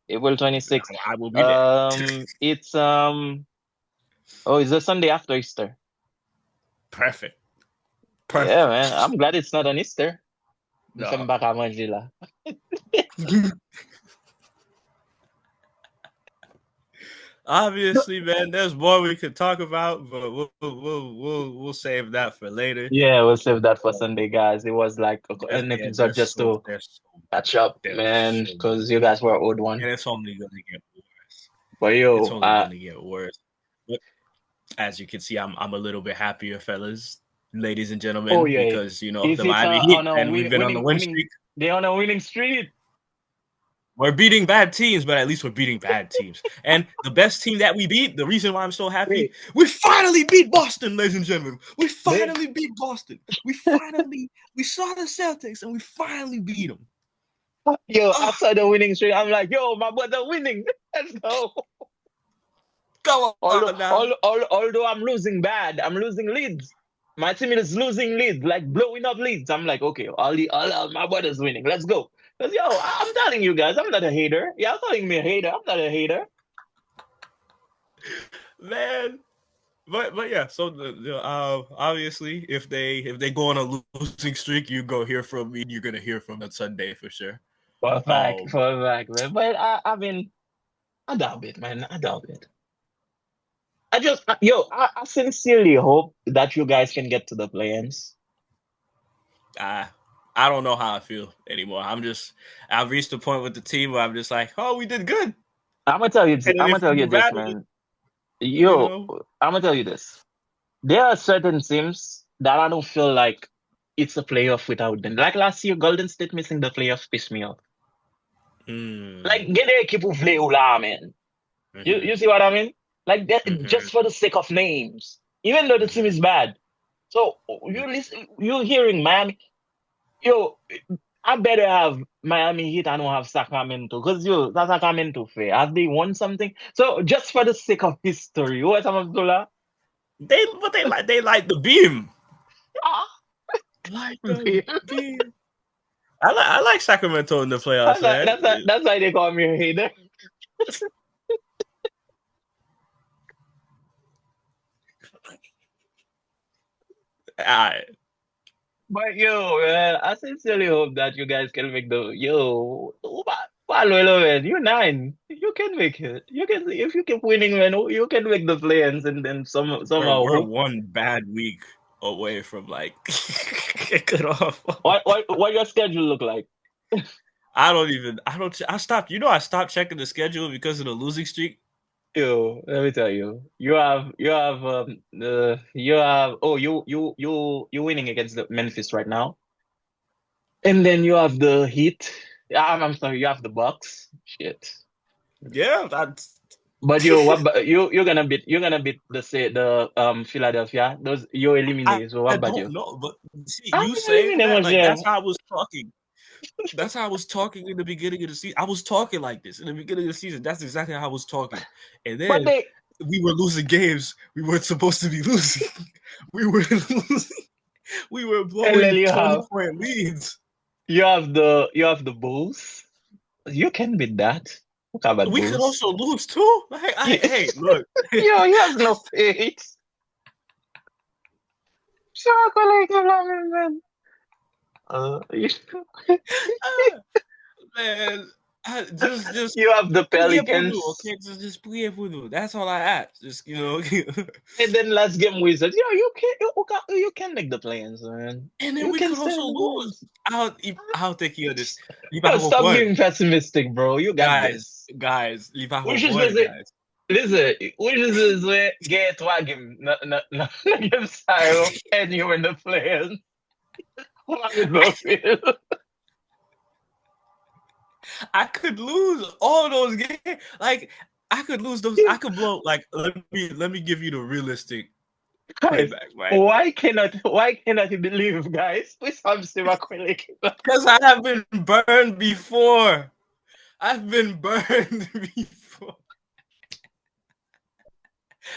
April 26th. I will be there. It's oh, it's a Sunday after Easter. Perfect. Yeah, man. I'm glad it's not on Easter. No. Obviously, man, there's more we could talk about, but we'll save that for later. Yeah, we'll save that for Sunday, guys. It was like an Yeah, episode just to catch up, man, because you guys were owed one. and it's only gonna get worse. But It's yo, only gonna get worse. But as you can see, I'm a little bit happier, fellas, ladies and oh gentlemen, yeah, because if the it's Miami Heat, on a and we've been on the win streak. they're on a winning streak. We're beating bad teams, but at least we're beating bad teams. And the best team that we beat, the reason why I'm so happy, Wait, we finally beat Boston, ladies and gentlemen. We they, finally beat Boston. We saw the Celtics and we finally beat them. yo, Oh, after the winning streak, I'm like, yo, my brother winning. Let's go. come on now. Although I'm losing bad, I'm losing leads. My team is losing leads, like blowing up leads. I'm like, okay, all my brother's winning. Let's go. Because yo, I'm telling you guys, I'm not a hater. Y'all calling me a hater. I'm not a hater. Man. But yeah, so obviously if they go on a losing streak, you go hear from me. You're gonna hear from me on Sunday for sure. For a fact, man. But I mean, I doubt it, man. I doubt it. I sincerely hope that you guys can get to the play-ins. I don't know how I feel anymore. I've reached a point with the team where I'm just like, oh, we did good. I'm gonna tell you, And then I'm gonna if tell we you do this, bad, man. you Yo, know, I'm gonna tell you this. There are certain teams that I don't feel like it's a playoff without them. Like last year, Golden State missing the playoff pissed me off. Like, get the keep of play, man. You see what I mean? Like that, just for the sake of names, even though the team is bad. So you hearing Miami? Yo, I better have Miami Heat. I don't have Sacramento because yo, that Sacramento fair. Have they won something? So just for the sake of history, what am I they like the beam. Ah, Like the beam. I like Sacramento in the playoffs, that's why, man. that's why they call me a hater. I But yo, man, I sincerely hope that you guys can make the man. You're nine. You can make it. You can if you keep winning, man. You can make the play-ins and then somehow we're hope. one bad week away from like get off. What your schedule look like? I stopped. I stopped checking the schedule because of the losing streak. Yo, let me tell you. You're winning against the Memphis right now. And then you have the Heat. I'm sorry, you have the Bucks. Shit. Yeah, that's But you're gonna beat the Philadelphia. Those you eliminate. So what I about don't you? know, but see, I'm you saying eliminate, that, mon like, cher. that's how I was talking. That's how I was talking in the beginning of the season. I was talking like this in the beginning of the season. That's exactly how I was talking. And But then they we were losing games we weren't supposed to be losing. We were losing. We were and blowing then 20-point leads. you have the Bulls. You can beat that. Look about We could Bulls. also lose too. Like, hey, look. Yo, he has no face. Chocolate, man. You, Man, just you have the play Pudu, Pelicans. okay? Just play Pudu. That's all I ask. Just And then last game Wizards. Yo, you can make the plans, man. and then You we can could stay also in the lose. plans. I don't think you understand. Yo, Liverpool stop won, being pessimistic, bro. You got guys. this. Liverpool Which is won, busy. guys. Listen, which is where get wagging, no, give style, and you in the players. What is those feel? I could lose all those games. Like I could lose those. I could blow. Like let me give you the realistic Guys, playback, right? why cannot you believe, guys? Please have some acrylic. Because I have been burned before. I've been burned before.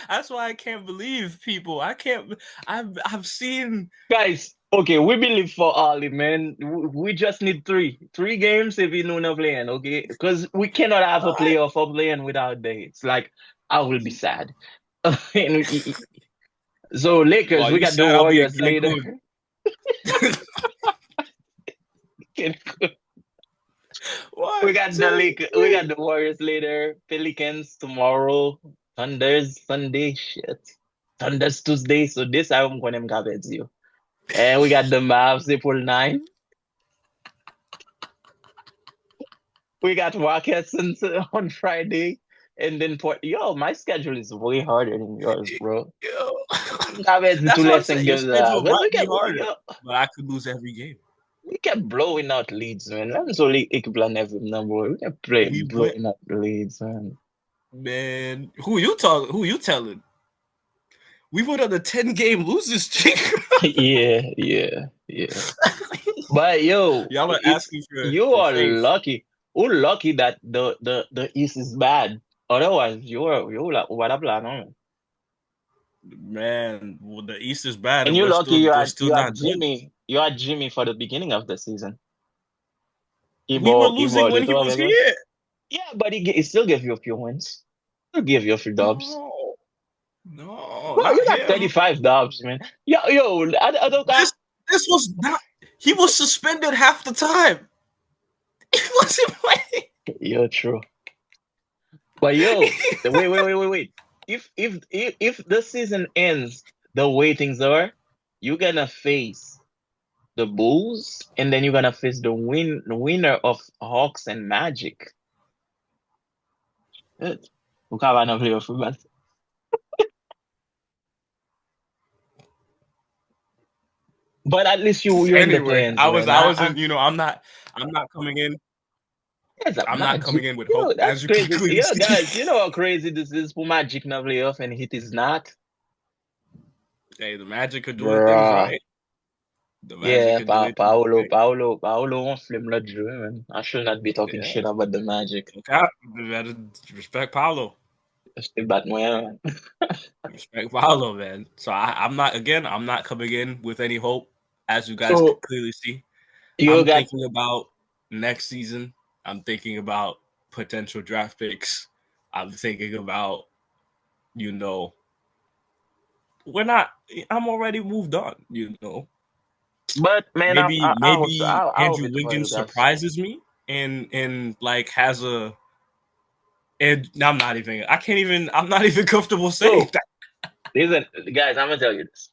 That's why I can't believe people. I can't. I've seen. Guys, okay, we believe for Oli, man. We just need three games if you know not playing, okay? Because we cannot have a What? playoff or playing without dates. Like, I will be sad. So Lakers, While we you got the said I'll be in Warriors later. Cancun. We What? got the Lakers, we got the Warriors later. Pelicans tomorrow. Thunders Sunday. Shit. Thunders Tuesday. So this I'm gonna have you. And we got the Mavs April 9. We got Rockets on Friday. And then Yo, my schedule is way harder than yours, bro. Yo. Have That's two what I'm less saying. than Your games. schedule Because might be harder, but I could lose every game. we kept blowing out leads, man. That's only ik plan every number. We kept We went, blowing out the leads, man. man. Who you talking? Who you telling? We went on a 10-game losing streak. Yeah. But yo, Y'all are it's asking you for are faith. lucky. We're lucky that the East is bad. Otherwise, you're like what a plan on. Man, well, the East is bad, And and you're lucky we're still you had not good. Jimmy. You had Jimmy for the beginning of the season. We were He losing bought when it he over was again. here. Yeah, but he still gave you a few wins. He'll give you a few dubs. No, no, Bro, not you got him. 35 dubs, man. Yo, I don't got. This was not. He was suspended half the time. He wasn't playing. You're true. But yo, wait. If the season ends the way things are, you're gonna face the Bulls, and then you're gonna face the winner of Hawks and Magic. Good. Look how I know play football. But at least you're in the Anyway, plans, man. I wasn't. I'm not coming in. That's a I'm not coming Magic. in with Yo, hope, that's as you can crazy. clearly Yo, see. guys, you know how crazy this is for Magic now playoff and it is not. Hey, the Magic are doing things Bruh. right. The Magic Yeah, are doing things right. Paolo won't flame the dream, man. I should not be talking Yeah, shit about the Magic. okay. You gotta respect Paolo. Still Batman. Respect Paolo, man. So I'm not. Again, I'm not coming in with any hope, as you guys can So clearly see. you I'm got thinking about next season. I'm thinking about potential draft picks. I'm thinking about, you know, we're not. I'm already moved on. You know, but man, maybe I hope Andrew it for you Wiggins guys. surprises me and like has a. And I'm not even. I can't even. I'm not even comfortable saying So that. listen, guys, I'm gonna tell you this.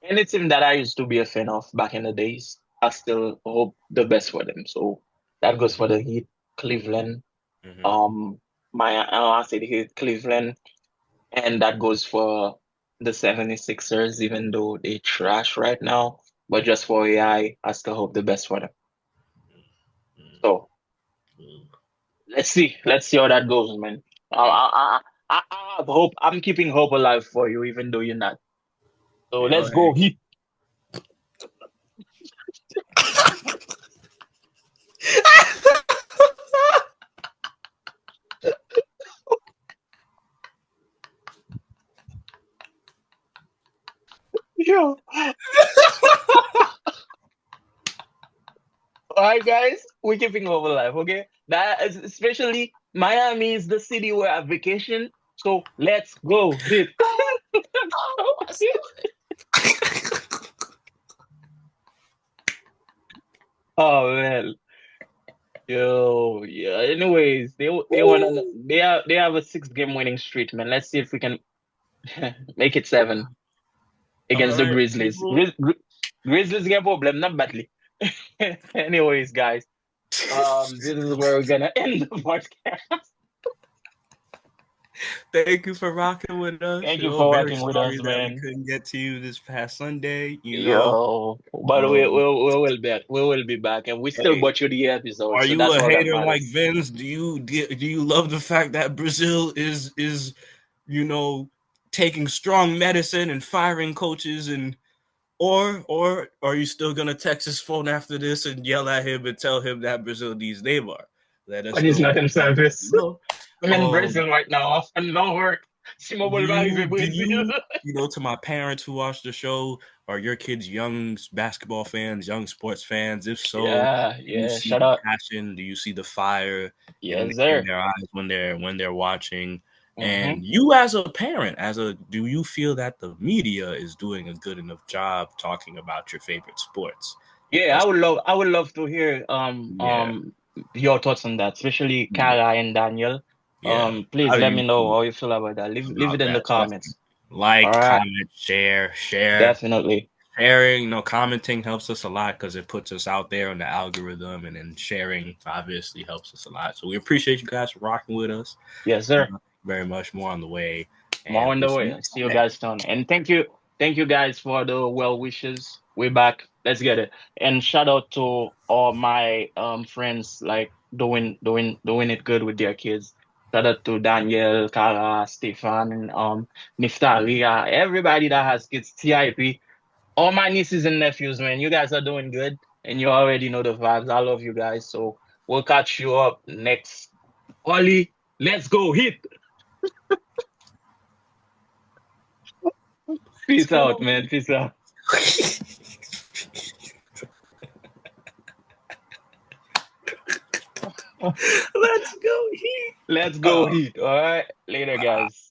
Any team that I used to be a fan of back in the days, I still hope the best for them. So that goes for the Heat, Cleveland, Mm-hmm. um, I say the Heat, Cleveland, and that goes for the 76ers, even though they trash right now. But just for I still hope the best for them. So let's see how that goes, man. I have hope. I'm keeping hope alive for you, even though you're not. So Yo, let's go, hey. Heat. Yeah. All right, guys, we're keeping hope alive, okay? That is, especially Miami is the city where I vacation. So let's go, Heat. Oh man. Yo, yeah. Anyways, they have a 6 game winning streak, man. Let's see if we can make it 7 All against the right, Grizzlies. people. Grizzlies get problem, not badly. Anyways, guys, this is where we're gonna end the podcast. Thank you for rocking with us. Thank You you know, for very working with us, sorry that we man. couldn't get to you this past Sunday. You know, Yo, but um, we will be back. We will be back, and we still hey, bought you the episode, are so you that's a all that hater like matters. Vince? Do you love the fact that Brazil is you know taking strong medicine and firing coaches and or are you still gonna text his phone after this and yell at him and tell him that Brazil needs Neymar? Let us But he's know not in in the comments service. below. I'm in Um, Brazil right now, and no work. Si mon bol va arrive Brazil. To my parents who watch the show, are your kids young basketball fans, young sports fans? If so, Yeah, do you yeah. see Shout the out. passion? Do you see the fire in Yes, in sir. their eyes when they're watching? Mm-hmm. And you, as a parent, do you feel that the media is doing a good enough job talking about your favorite sports? Yeah, As I would love to hear Yeah, your thoughts on that, especially yeah, Kara and Daniel. yeah. Please How do let you me know feel how you feel about that. Leave about it in the that? Definitely. comments. All Like, right, comment, share. definitely. Sharing, commenting helps us a lot because it puts us out there on the algorithm, and then sharing obviously helps us a lot. So we appreciate you guys for rocking with us. Yes, sir. Very much more on the way, More and on we'll the see you way. next See you time. guys soon. And thank you guys for the well wishes. We're back. Let's get it. And shout out to all my friends like doing it good with their kids. Shout out to Daniel, Kara, Stefan, and Niftalia, everybody that has kids, TIP. All my nieces and nephews, man. You guys are doing good. And you already know the vibes. I love you guys. So we'll catch you up next. Oli, let's go hit. Let's Peace out, go. man. Peace out. Let's go. Let's go Oh. Heat. All right. Later, guys.